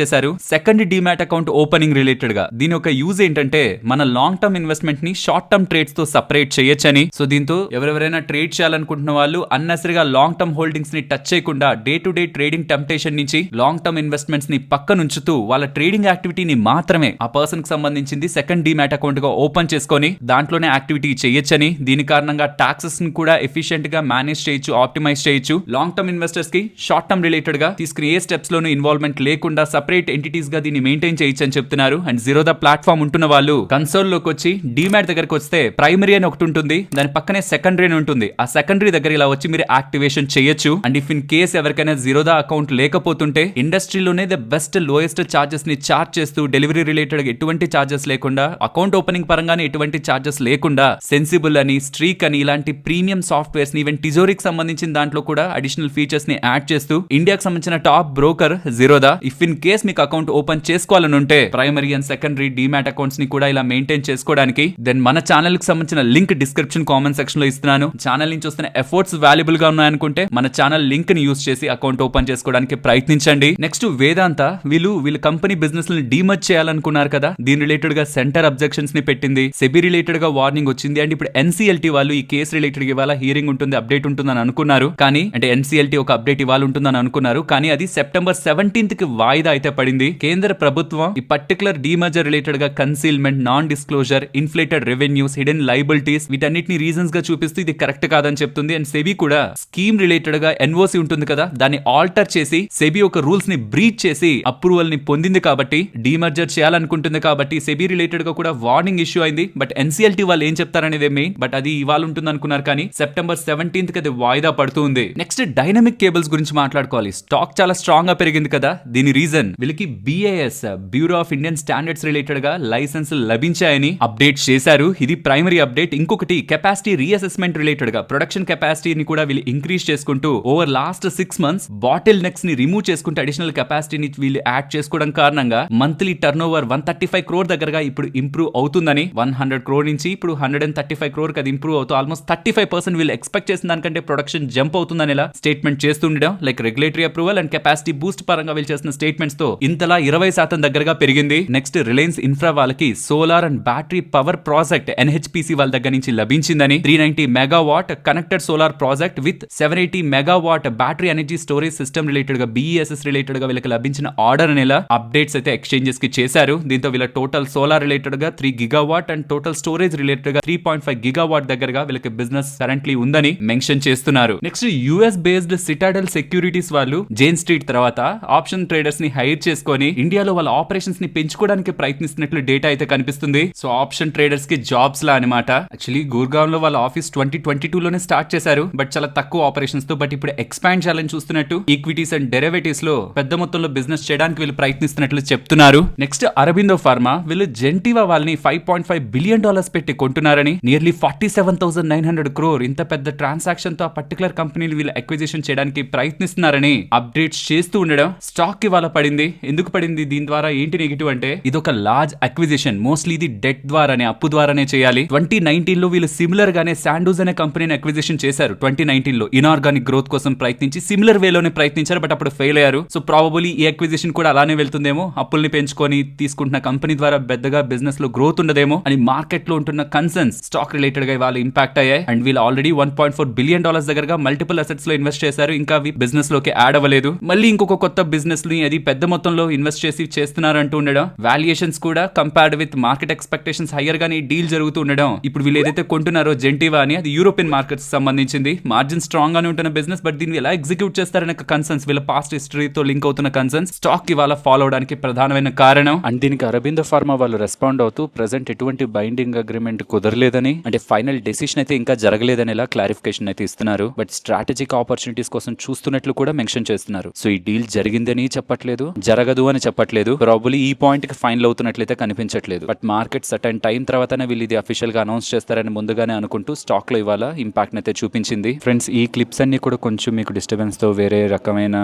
చేశారు, second demat account opening related గా. దీని ఒక యూజ్ ఏంటంటే మన లాంగ్ టర్మ్ ఇన్వెస్ట్మెంట్ ని షార్ట్ టర్మ్ ట్రేడ్స్ తో సెపరేట్ చేయొచ్చని. సో దీంతో ఎవరెవరైనా ట్రేడ్ చేయాలనుకుంటున్న వాళ్ళు అన్నెసరీగా లాంగ్ టర్మ్ హోల్డింగ్స్ ని టచ్ చేయకుండా day to day trading temptation నుంచి లాంగ్ టర్మ్ ఇన్వెస్ట్మెంట్స్ ని పక్కనుంచుతూ వాళ్ళ ట్రేడింగ్ యాక్టివిటీని మాత్రమే ఆ పర్సన్ కి సంబంధించింది సెకండ్ డిమాట్ అకౌంట్ గా ఓపెన్ చేసుకొని దాంట్లోనే యాక్టివిటీ చేయొచ్చని. దీని కారణంగా టాక్సెస్ ని కూడా ఎఫిషియెంట్ గా మేనేజ్ చేయొచ్చు, ఆప్టిమైజ్ చేయొచ్చు. లాంగ్ టర్మ్ ఇన్వెస్టర్స్ కి షార్ట్ టర్మ్ రిలేటెడ్ గా తీసుకునే ఏ స్టెప్స్ లోనూ ఇన్వాల్వ్మెంట్ లేకుండా సెపరేట్ ఎంటిటీస్ గా దీన్ని మెయింటైన్ చేయొచ్చు అని చెప్తున్నారు. అండ్ జిరోదా ప్లాట్ఫామ్ ఉంటున్న వాళ్ళు కన్సోల్ లోకి వచ్చి డిమాట్ దగ్గరకు వస్తే ప్రైమరీ అని ఒకటి ఉంటుంది, దాని పక్కనే సెకండరీ అని ఉంటుంది. ఆ సెకండరీ దగ్గర ఇలా వచ్చి మీరు యాక్టివేషన్ చేయొచ్చు. అండ్ ఇఫ్ ఇన్ కేస్ ఎవరికైనా జిరోదా అకౌంట్ లేకపోతుంటే ఇండస్ట్రీలోనే ద బెస్ట్ లోయెస్ట్ చార్జెస్ ని చార్జ్ చేస్తూ డెలివరీ రిలేటెడ్ ఎటువంటి చార్జెస్ లేకుండా, అకౌంట్ ఓపెనింగ్ పరంగానే ఎటువంటి చార్జెస్ లేకుండా సెన్సిబుల్ అని, స్ట్రీక్ అని ఇలాంటి ప్రీమియం సాఫ్ట్వేర్స్ ని, ఈవెన్ టిజోరీకి సంబంధించిన దాంట్లో కూడా అడిషనల్ ఫీచర్స్ ని యాడ్ చేస్తూ ఇండియాకి సంబంధించిన top broker Zerodha. If in case మీకు అకౌంట్ ఓపెన్ చేసుకోవాలని ఉంటే primary and secondary demat accounts ని కూడా ఇలా మెయింటైన్ చేసుకోవడానికి దెన్ మన ఛానల్ కి సంబంధించిన లింక్ డిస్క్రిప్షన్ కామెంట్ సెక్షన్ లో ఇస్తున్నాను. ఛానల్ నుంచి వస్తున్న ఎఫర్ట్స్ వాల్యుబుల్ గా ఉన్నాయనుకుంటే మన ఛానల్ లింక్ ని యూస్ చేసి అకౌంట్ ఓపెన్ చేసుకోవడానికి ప్రయత్నించండి. నెక్స్ట్ వేదాంత వీళ్ళ కంపెనీ బిజినెస్ ని డీమర్జ్ చేయాలనుకున్నారు కదా, దీని రిలేటెడ్ గా సెంటర్ అబ్జెక్షన్స్ ని పెట్టింది, సెబీ రిలేటెడ్ గా వార్నింగ్ వచ్చింది. అండ్ ఇప్పుడు ఎన్సీఎల్టీ వాళ్ళు ఈ కేసు రిలేటెడ్ ఇవాళ హియరింగ్ ఉంటుంది, అప్డేట్ ఉంటుందని అనుకున్నారు. కానీ అంటే ఎన్సీఎల్టీ ఒక అప్డేట్ ఇవాళ ఉంటుందని అనుకున్నారు, కానీ అది సెప్టెంబర్ 17th కి వాయిదా అయితే పడింది. కేంద్ర ప్రభుత్వం ఈ పర్టికులర్ డీమర్జర్ రిలేటెడ్ గా concealment, non disclosure, inflated revenues, hidden liabilities వీటన్నిటిని రీజన్స్ గా చూపిస్తూ ఇది కరెక్ట్ కాదని చెప్తుంది. అండ్ సెబీ కూడా స్కీమ్ రిలేటెడ్ గా ఎన్ఓసి ఉంటుంది కదా, దాన్ని ఆల్టర్ చేసి సెబీ ఒక రూల్స్ ని బ్రీచ్ చేసి అప్రూవల్ ని పొందింది కాబట్టి, డీమర్జర్ చేయాలనుకుంటుంది కాబట్టి సెబీ రిలేటెడ్ గా కూడా వార్నింగ్ ఇష్యూ అయింది. బట్ ఎన్సీఎల్టీ వాళ్ళు ఏం చెప్తారనేది మెయిన్. బట్ అది ఇవాళ ఉంటుంది అనుకున్నారు, కానీ సెప్టెంబర్ 17th కి అది వాయిదా పడుతుంది. నెక్స్ట్ డైనమిక్ కేబుల్స్ గురించి మాట్లాడుకోవాలి. స్టాక్ చాలా స్ట్రాంగ్ గా పెరిగింది కదా, దీని రీజన్ వీళ్ళకి BIS bureau of Indian standards related గా లైసెన్స్ లభించాయని అప్డేట్ చేశారు. ఇది ప్రైమరీ అప్డేట్. ఇంకొకటి కెపాసిటీ రీఅసెస్మెంట్ రిలేటెడ్ గా ప్రొడక్షన్ కెపాసిటీని కూడా వీళ్ళు ఇంక్రీజ్ చేసుకుంటూ over last 6 months bottleneck ని రిమూవ్ చేసుకుంటూ అడిషనల్ కెపాసిటీని వీళ్ళు యాడ్ చేసుకోవడం కారణంగా మంత్లీ టర్న్ ఓవర్ 135 crore దగ్గరగా ఇప్పుడు ఇంప్రూవ్ అవుతుందని. 100 crore నుంచి ఇప్పుడు 135 crore అది ఇంప్రూవ్ అవుతూ ఆల్మోస్ట్ 35% వీళ్ళు ఎక్స్పెక్ట్ చేసిన దానికంటే ప్రొడక్షన్ జంప్ అవుతుందని ఇలా స్టేట్మెంట్ చేస్తుండడం. Like regulatory approval and capacity boost పరంగా వీళ్ళు చేసిన స్టేట్మెంట్స్ తో ఇంతలా 20% దగ్గరగా పెరిగింది. నెక్స్ట్ రిలయన్స్ ఇన్ఫ్రా వాళ్ళకి solar and battery power project NHPC వాళ్ళ దగ్గర నుంచి లభించిందని. 390 megawatt connected solar project with 780 megawatt battery energy storage system related గా BESS రిలేటెడ్ గా వీళ్ళకి లభించిన ఆర్డర్ నెల అప్డేట్స్ అయితే ఎక్స్చేంజెస్ కి చేశారు. దీంతో వీళ్ళ టోటల్ సోలార్ రిలేటెడ్ గా 3 gigawatt and total storage related గా 3.5 గిగావాట్ దగ్గరగా వీళ్ళకి బిజినెస్ కరెంట్లీ ఉందని మెన్షన్ చేస్తున్నారు. Next US based Citadel securities వాళ్ళు జేన్ స్ట్రీట్ తర్వాత ఆప్షన్ ట్రేడర్స్ ని హైర్ చేసుకొని ఇండియాలో వాళ్ళ ఆపరేషన్స్ ని పెంచుకోవడానికి ప్రయత్నిస్తున్నట్లు డేటా అయితే కనిపిస్తుంది. సో ఆప్షన్ ట్రేడర్స్ కి జాబ్స్ లా అనమాట. యాక్చువల్లీ గుర్గావ్ లో వాళ్ళ ఆఫీస్ 2022 లోనే స్టార్ట్ చేశారు, బట్ చాలా తక్కువ ఆపరేషన్స్ తో. బట్ ఇప్పుడు ఎక్స్పాండ్ చేయాలని చూస్తున్నట్టు ఈక్విటీస్ అండ్ డెరివేటివ్స్ లో పెద్ద మొత్తంలో బిజినెస్ చేయడానికి వీళ్ళు ప్రయత్నిస్తున్నట్లు చెప్తున్నారు. నెక్స్ట్ అరబిందో ఫార్మా వీళ్ళు జెంటివా వాళ్ళని $5.5 బిలియన్ పెట్టి కొంటున్నారని, నియర్లీ 47,900 crore ఇంత పెద్ద ట్రాన్సాక్షన్ తో ఆ పర్టికులర్ కంపెనీలు వీళ్ళు అక్విజిషన్ చేయడానికి ప్రయత్నిస్తున్నారని అప్డేట్స్ చేస్తూ ఉండడం స్టాక్ ఇవాళ పడింది. ఎందుకు పడింది? దీని ద్వారా ఏంటి నెగిటివ్ అంటే ఇది ఒక లార్జ్ అక్విజిషన్, మోస్ట్లీ ఇది డెట్ ద్వారానే, అప్పు ద్వారానే చేయాలి. 2019 లో వీళ్ళు సిమిలర్ గానే శాండోజ్ అనే కంపెనీని అక్విజిషన్ చేశారు. 2019 లో ఇనార్గానిక్ గ్రోత్ కోసం ప్రయత్నించి సిమిలర్ వేలోనే ప్రయత్నించారు, బట్ అప్పుడు ఫెయిల్ అయ్యారు. సో ప్రాబబుల్లీ ఈ అక్విజిషన్ కూడా అలానే వెళ్తుందేమో. అప్పుల్ని పెంచుకొని తీసుకుంటున్న కంపెనీ ద్వారా పెద్దగా బిజినెస్ లో గ్రోత్ ఉండదేమో అని మార్కెట్ లో ఉంటున్న కన్సర్న్స్ స్టాక్ రిలేటెడ్ గా వాళ్ళు ఇంపాక్ట్ అయ్యాయి. అండ్ వీళ్ళు ఆల్రెడీ $1.4 బిలియన్ దగ్గరగా మల్టిపుల్ అసెట్స్ లో ఇన్వెస్ట్ చేశారు. ఇంకా అవి బిజినెస్ లోకి యాడ్ అవ్వలేదు. మళ్ళీ ఇంకొక కొత్త బిజినెస్ ని అది పెద్ద మొత్తంలో ఇన్వెస్ట్ చేసి చేస్తున్నారు అంటూ ఉండడం, వాల్యుయేషన్స్ కూడా compared with market expectations hire గానీ డీల్ జరుగుతూ ఉండడం. ఇప్పుడు వీళ్ళు ఏదైతే కొంటున్నారో జెంటివా అని, అది యూరోపియన్ మార్కెట్స్ సంబంధించింది. మార్జిన్ స్ట్రాంగ్ గానే ఉంటున్న బిజినెస్, బట్ దీన్ని ఎలా ఎగ్జిక్యూట్ చేస్తారనే కన్సర్న్స్, వీళ్ళ పాస్ట్ హిస్టరీతో లింక్ అవుతున్న కన్సర్న్స్ స్టాక్ ఇవాళ ఫాలో అవడానికి ప్రధానమైన కారణం. అండ్ దీనికి అరబిందో ఫార్మా వాళ్ళు రెస్పాండ్ అవుతూ ప్రెసెంట్ ఎటువంటి బైండింగ్ అగ్రిమెంట్ కుదరలేదని, అంటే ఫైనల్ డెసిషన్ అయితే ఇంకా జరగలేదని ఇలా క్లారిఫికేషన్ అయితే ఇస్తున్నారు. బట్ స్ట్రాటజిక్ ఆపర్చునిటీస్ కోసం చూస్తున్నట్లు కూడా మెన్షన్ చేస్తున్నారు. సో ఈ డీల్ జరిగిందని చెప్పట్లేదు, జరగదు అని చెప్పట్లేదు. ప్రాబబ్లీ ఈ పాయింట్ కి ఫైనల్ అవుతున్నట్లయితే కనిపించట్లేదు. బట్ మార్కెట్ సర్టెన్ టైం తర్వాతనే వీళ్ళు ఇది అఫీషియల్ గా అనౌన్స్ చేస్తారని ముందుగానే అనుకుంటూ స్టాక్ లో ఇవాళ ఇంపాక్ట్ అయితే చూపించింది. ఫ్రెండ్స్, ఈ క్లిప్స్ అన్ని కూడా కొంచెం మీకు డిస్టర్బెన్స్ తో, వేరే రకమైన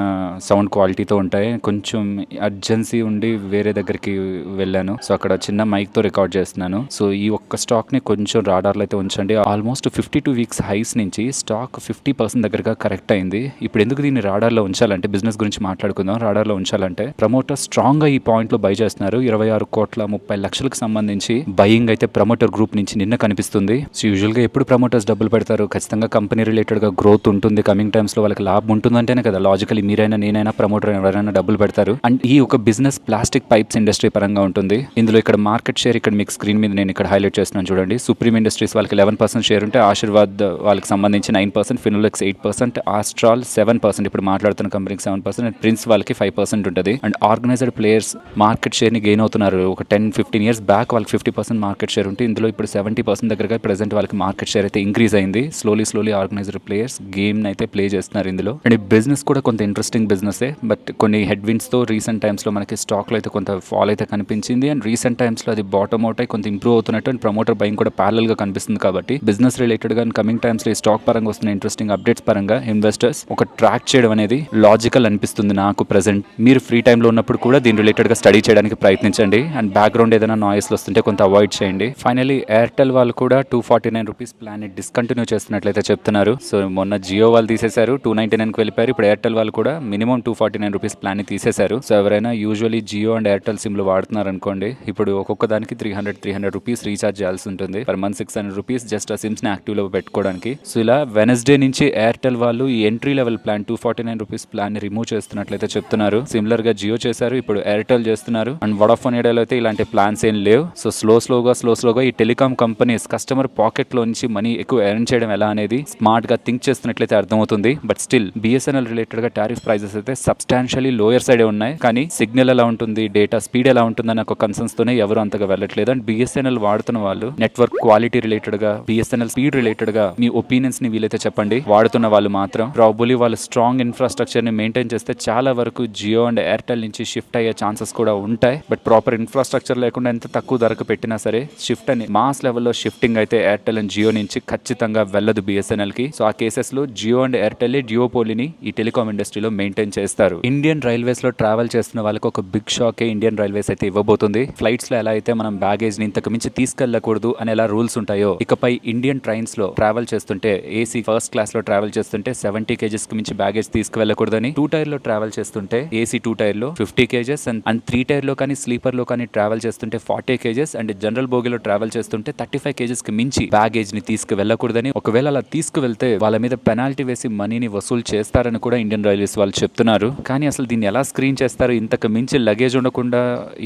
సౌండ్ క్వాలిటీతో ఉంటాయి. కొంచెం అర్జెన్సీ ఉండి వేరే దగ్గరికి వెళ్ళాను. సో అక్కడ చిన్న మైక్ తో రికార్డ్ చేస్తున్నాను. సో ఈ ఒక్క స్టాక్ ని కొంచెం రాడార్లో అయితే ఉంచండి. ఆల్మోస్ట్ 52 వీక్స్ హైస్ నుంచి స్టాక్ 50% దగ్గరగా కరెక్ట్ అయింది. ఇప్పుడు ఎందుకు దీన్ని రాడార్లో ఉంచాలంటే, బిజినెస్ గురించి మాట్లాడుకుందాం. రాడార్లో ఉంచాలంటే ప్రమోటర్ స్ట్రాంగ్ గా ఈ పాయింట్ లో బై చేస్తున్నారు. 26,30,00,000 సంబంధించి బయింగ్ అయితే ప్రమోటర్ గ్రూప్ నుంచి నిన్న కనిపిస్తుంది. సో యూజువల్ గా ఎప్పుడు ప్రమోటర్స్ డబ్బులు పెడతారు, ఖచ్చితంగా కంపెనీ రిలేటెడ్ గా గ్రోత్ ఉంటుంది, కమింగ్ టైమ్స్ లో వాళ్ళకి లాభం ఉంటుందంటేనే కదా లాజికలీ మీరైనా నేనైనా ప్రమోటర్ ఎవరైనా డబ్బులు పెడతారు. అండ్ ఈ ఒక బిజినెస్ ప్లాస్టిక్ పైప్స్ ఇండస్ట్రీ పరంగా ఉంటుంది. ఇందులో ఇక్కడ మార్కెట్ షేర్ ఇక్కడ మీకు స్క్రీన్ మీద నేను ఇక్కడ హైలైట్ చేస్తున్నాను చూడండి. సుప్రీం ఇండస్ట్రీస్ వాళ్ళకి 11% షేర్ ఉంటే, ఆశీర్వాద్ వాళ్ళకి సంబంధించి 9%, ఫినోలెక్స్ 8%, ఆస్ట్రాల్ 7%, ఇప్పుడు మాట్లాడుతున్న కంపెనీకి 7%, అండ్ ప్రిన్స్ వాళ్ళకి 5% ఉంటుంది. And organised players market share ని గెయిన్ అవుతున్నారు. ఒక 10-15 ఇయర్స్ బ్యాక్ వాళ్ళకి 50% మార్కెట్ షేర్ ఉంటే, ఇందులో ఇప్పుడు 70% దగ్గరగా ప్రెసెంట్ వాళ్ళకి మార్కెట్ షేర్ అయితే ఇంక్రీజ్ అయింది. స్లోలీ ఆర్గనైజ్డ్ ప్లేయర్స్ గేమ్ అయితే ప్లే చేస్తున్నారు ఇందులో. అండ్ ఈ బిజినెస్ కూడా కొంత ఇంట్రెస్టింగ్ బిజినెస్, బట్ కొన్ని హెడ్ విన్స్ తో రీసెంట్ టైమ్స్ లో మనకి స్టాక్ లో అయితే కొంత ఫాల్ అయితే కనిపించింది. అండ్ రీసెంట్ టైమ్స్ లో అది బాటమ్ అవుట్ అయి కొంత ఇంప్రూవ్ అవుతున్నట్టు, అండ్ ప్రమోటర్ బయింగ్ కూడా ప్యారల్ గా కనిపిస్తుంది. కాబట్టి బిజినెస్ రిలేటెడ్ గా కమింగ్ టైమ్స్ లో స్టాక్ పరంగా వస్తున్న ఇంట్రెస్టింగ్ అప్డేట్స్ పరంగా ఇన్వెస్టర్స్ ఒక ట్రాక్ చేయడం అనేది లాజికల్ అనిపిస్తుంది నాకు ప్రెసెంట్. మీరు ఫ్రీ టైమ్ లో ఉన్నప్పుడు కూడా దీని రిలేటెడ్ గా స్టడీ చేయడానికి ప్రయత్నించండి. అండ్ బ్యాక్గ్రౌండ్ ఏదైనా నాయిస్ వస్తుంటే కొంత అవాయిడ్ చేయండి. ఫైనలీ ఎయిర్టెల్ వాళ్ళు కూడా $249 ప్లాన్ ని డిస్కంటిన్యూ చేస్తున్నట్లయితే చెప్తున్నారు. సో మొన్న జియో వాళ్ళు తీసేశారు, $299 కి వెళ్ళిపోయారు. ఇప్పుడు ఎయిర్టెల్ వాళ్ళు కూడా మినిమం $249 ప్లాన్ ని తీసేశారు. సో ఎవరైనా usually Jio and Airtel SIM లు వాడుతున్నారు అనుకోండి, ఇప్పుడు ఒక్కొక్క దానికి $300 రీఛార్జ్ చేయాల్సి ఉంటుంది. పర్ మంత్ $600 జస్ట్ ఆ సిమ్స్ ని యాక్టివ్ లో పెట్టుకోవడానికి. సో ఇలా వెనస్డే నుంచి ఎయిర్టెల్ వాళ్ళు ఈ ఎంట్రీ లెవెల్ ప్లాన్ $249 ప్లాన్ ని రిమూవ్ చేస్తున్నట్లయితే చెప్తున్నారు. సిమిలర్ గా జియో చేశారు, ఇప్పుడు ఎయిర్టెల్ చేస్తున్నారు. అండ్ వోడాఫోన్ ఐడియాలో అయితే ఇలాంటి ప్లాన్స్ ఏం లేవు. సో స్లోగా ఈ టెలికాం కంపెనీస్ కస్టమర్ పాకెట్ లో నుంచి మనీ ఎక్కువ ఎర్న్ చేయడం ఎలా అనేది స్మార్ట్ గా థింక్ చేస్తున్నట్లయితే అర్థమవుతుంది. బట్ స్టిల్ BSNL రిలేటెడ్ గా టారిఫ్ ప్రైజెస్ అయితే సబ్స్టాన్షియలీ లోయర్ సైడ్ ఉన్నాయి. కానీ సిగ్నల్ ఎలా ఉంటుంది, డేటా స్పీడ్ ఎలా ఉంటుందని ఒక కన్సర్న్స్ తోనే ఎవరు అంతగా వెళ్ళట్లేదు. అండ్ BSNL వాడుతున్న వాళ్ళు నెట్వర్క్ క్వాలిటీ రిలేటెడ్ గా, BSNL స్పీడ్ రిలేటెడ్ గా మీ ఒపీనియన్స్ ని వీలైతే చెప్పండి. వాడుతున్న వాళ్ళు మాత్రం ప్రాబబ్లీ వాళ్ళు స్ట్రాంగ్ ఇన్ఫ్రాస్ట్రక్చర్ ని మెయింటైన్ చేస్తే చాలా వరకు జియో అండ్ ఎయిర్టెల్ నుంచి షిఫ్ట్ అయ్యే ఛాన్సెస్ కూడా ఉంటాయి. బట్ ప్రాపర్ ఇన్ఫ్రాస్ట్రక్చర్ లేకుండా ఎంత తక్కువ ధరకు పెట్టినా సరే షిఫ్ట్ అని మాస్ లెవెల్లో షిఫ్టింగ్ అయితే ఎయిర్టెల్ అండ్ జియో నుంచి ఖచ్చితంగా వెళ్ళదు BSNL కి. సో ఆ కేసెస్ లో జియో అండ్ ఎయిర్టెల్ జియోపోలిని ఈ టెలికాం ఇండస్ట్రీలో మెయింటైన్ చేస్తారు. ఇండియన్ రైల్వేస్ లో ట్రావెల్ చేస్తున్న వాళ్ళకి ఒక బిగ్ షాక్ ఇండియన్ రైల్వేస్ అయితే ఇవ్వబోతుంది. ఫ్లైట్స్ లో ఎలా అయితే మనం బ్యాగేజ్ ని ఇంతకు మించి తీసుకెళ్లకూడదు అని ఎలా రూల్స్ ఉంటాయో, ఇకపై ఇండియన్ ట్రైన్స్ లో ట్రావెల్ చేస్తుంటే, ఏసీ ఫస్ట్ క్లాస్ లో ట్రావెల్ చేస్తుంటే 70 kgs కి మించి బ్యాగేజ్ తీసుకువెళ్ళకూడదని, 2 టైర్ లో ట్రావెల్ చేస్తుంటే ఏసీ 2 టైర్ లో 50 kgs అండ్ 3 టైర్ లో కానీ స్లీపర్ లో కానీ ట్రావెల్ చేస్తుంటే 40 kgs అండ్ జనరల్ బోగిలో ట్రావెల్ చేస్తుంటే 35 kgs కి మించి బ్యాగేజ్ ని తీసుకువెళ్ళకూడదని, ఒకవేళ అలా తీసుకువెళ్తే వాళ్ళ మీద పెనాల్టీ వేసి మనీని వసూలు చేస్తారని కూడా ఇండియన్ రైల్వేస్ వాళ్ళు చెప్తున్నారు. కానీ అసలు దీన్ని ఎలా స్క్రీన్ చేస్తారు, ఇంతకు మించి లగేజ్ ఉండకుండా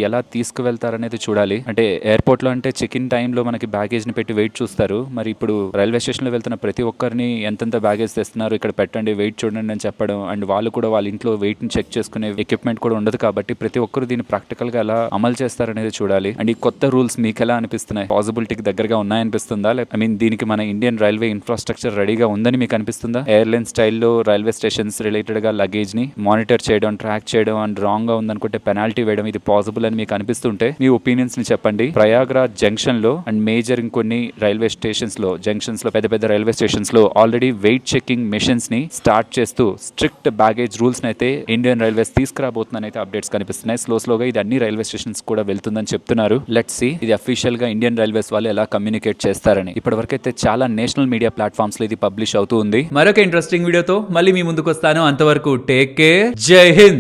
ఎలా తీసుకువెళ్తారు అనేది చూడాలి. అంటే ఎయిర్పోర్ట్ లో అంటే చెక్ ఇన్ టైంలో మనకి బ్యాగేజ్ ని పెట్టి వెయిట్ చూస్తారు. మరి ఇప్పుడు రైల్వే స్టేషన్ లో వెళ్తున్న ప్రతి ఒక్కరిని ఎంతెంత బ్యాగేజ్ తెస్తున్నారు, ఇక్కడ పెట్టండి, వెయిట్ చూడండి అని చెప్పడం, అండ్ వాళ్ళు కూడా వాళ్ళ ఇంట్లో వెయిట్ ని చెక్ చేసుకునే ఎక్విప్మెంట్ కూడా ఉండదు. కాబట్టి ప్రతి ఒక్కరు దీన్ని ప్రాక్టికల్ గా ఎలా అమలు చేస్తారనేది చూడాలి. అండ్ ఈ కొత్త రూల్స్ మీకు ఎలా అనిపిస్తున్నాయి? పాసిబిలిటీకి దగ్గరగా ఉన్నాయనిపిస్తుందా? ఐ మీన్ దీనికి మన ఇండియన్ రైల్వే ఇన్ఫ్రాస్ట్రక్చర్ రెడీగా ఉందని మీకు అనిపిస్తుందా? ఎయిర్లైన్ స్టైల్లో రైల్వే స్టేషన్స్ రిలేటెడ్ గా లగేజ్ ని మానిటర్ చేయడం, ట్రాక్ చేయడం అండ్ రాంగ్ గా ఉందనుకుంటే పెనాల్టీ వేయడం, ఇది పాసిబుల్ అని మీకు అనిపిస్తుంటే మీ ఒపీనియన్స్ ని చెప్పండి. ప్రయాగ్రాజ్ జంక్షన్ లో అండ్ మేజర్ ఇంకొన్ని రైల్వే స్టేషన్స్ లో, జంక్షన్స్ లో, పెద్ద పెద్ద రైల్వే స్టేషన్స్ లో ఆల్రెడీ వెయిట్ చెకింగ్ మిషన్స్ ని స్టార్ట్ చేస్తూ స్ట్రిక్ట్ బ్యాగేజ్ రూల్స్ అయితే ఇండియన్ రైల్వేస్ తీసుకురాబోతుందని అయితే అప్డేట్స్ కనిపిస్తున్నాయి. స్లోగా ఇది అన్ని రైల్వే స్టేషన్స్ కూడా వెళ్తుందని చెప్తున్నారు. లెట్స్ సీ ఇది అఫీషియల్ గా ఇండియన్ రైల్వేస్ వాళ్ళు ఎలా కమ్యూనికేట్ చేస్తారని. ఇప్పటివరకు అయితే చాలా నేషనల్ మీడియా ప్లాట్ఫామ్స్ లో ఇది పబ్లిష్ అవుతూ ఉంది. మరొక ఇంట్రెస్టింగ్ వీడియోతో మళ్ళీ మీ ముందుకు వస్తాను. అంతవరకు టేక్ కేర్. జై హింద్.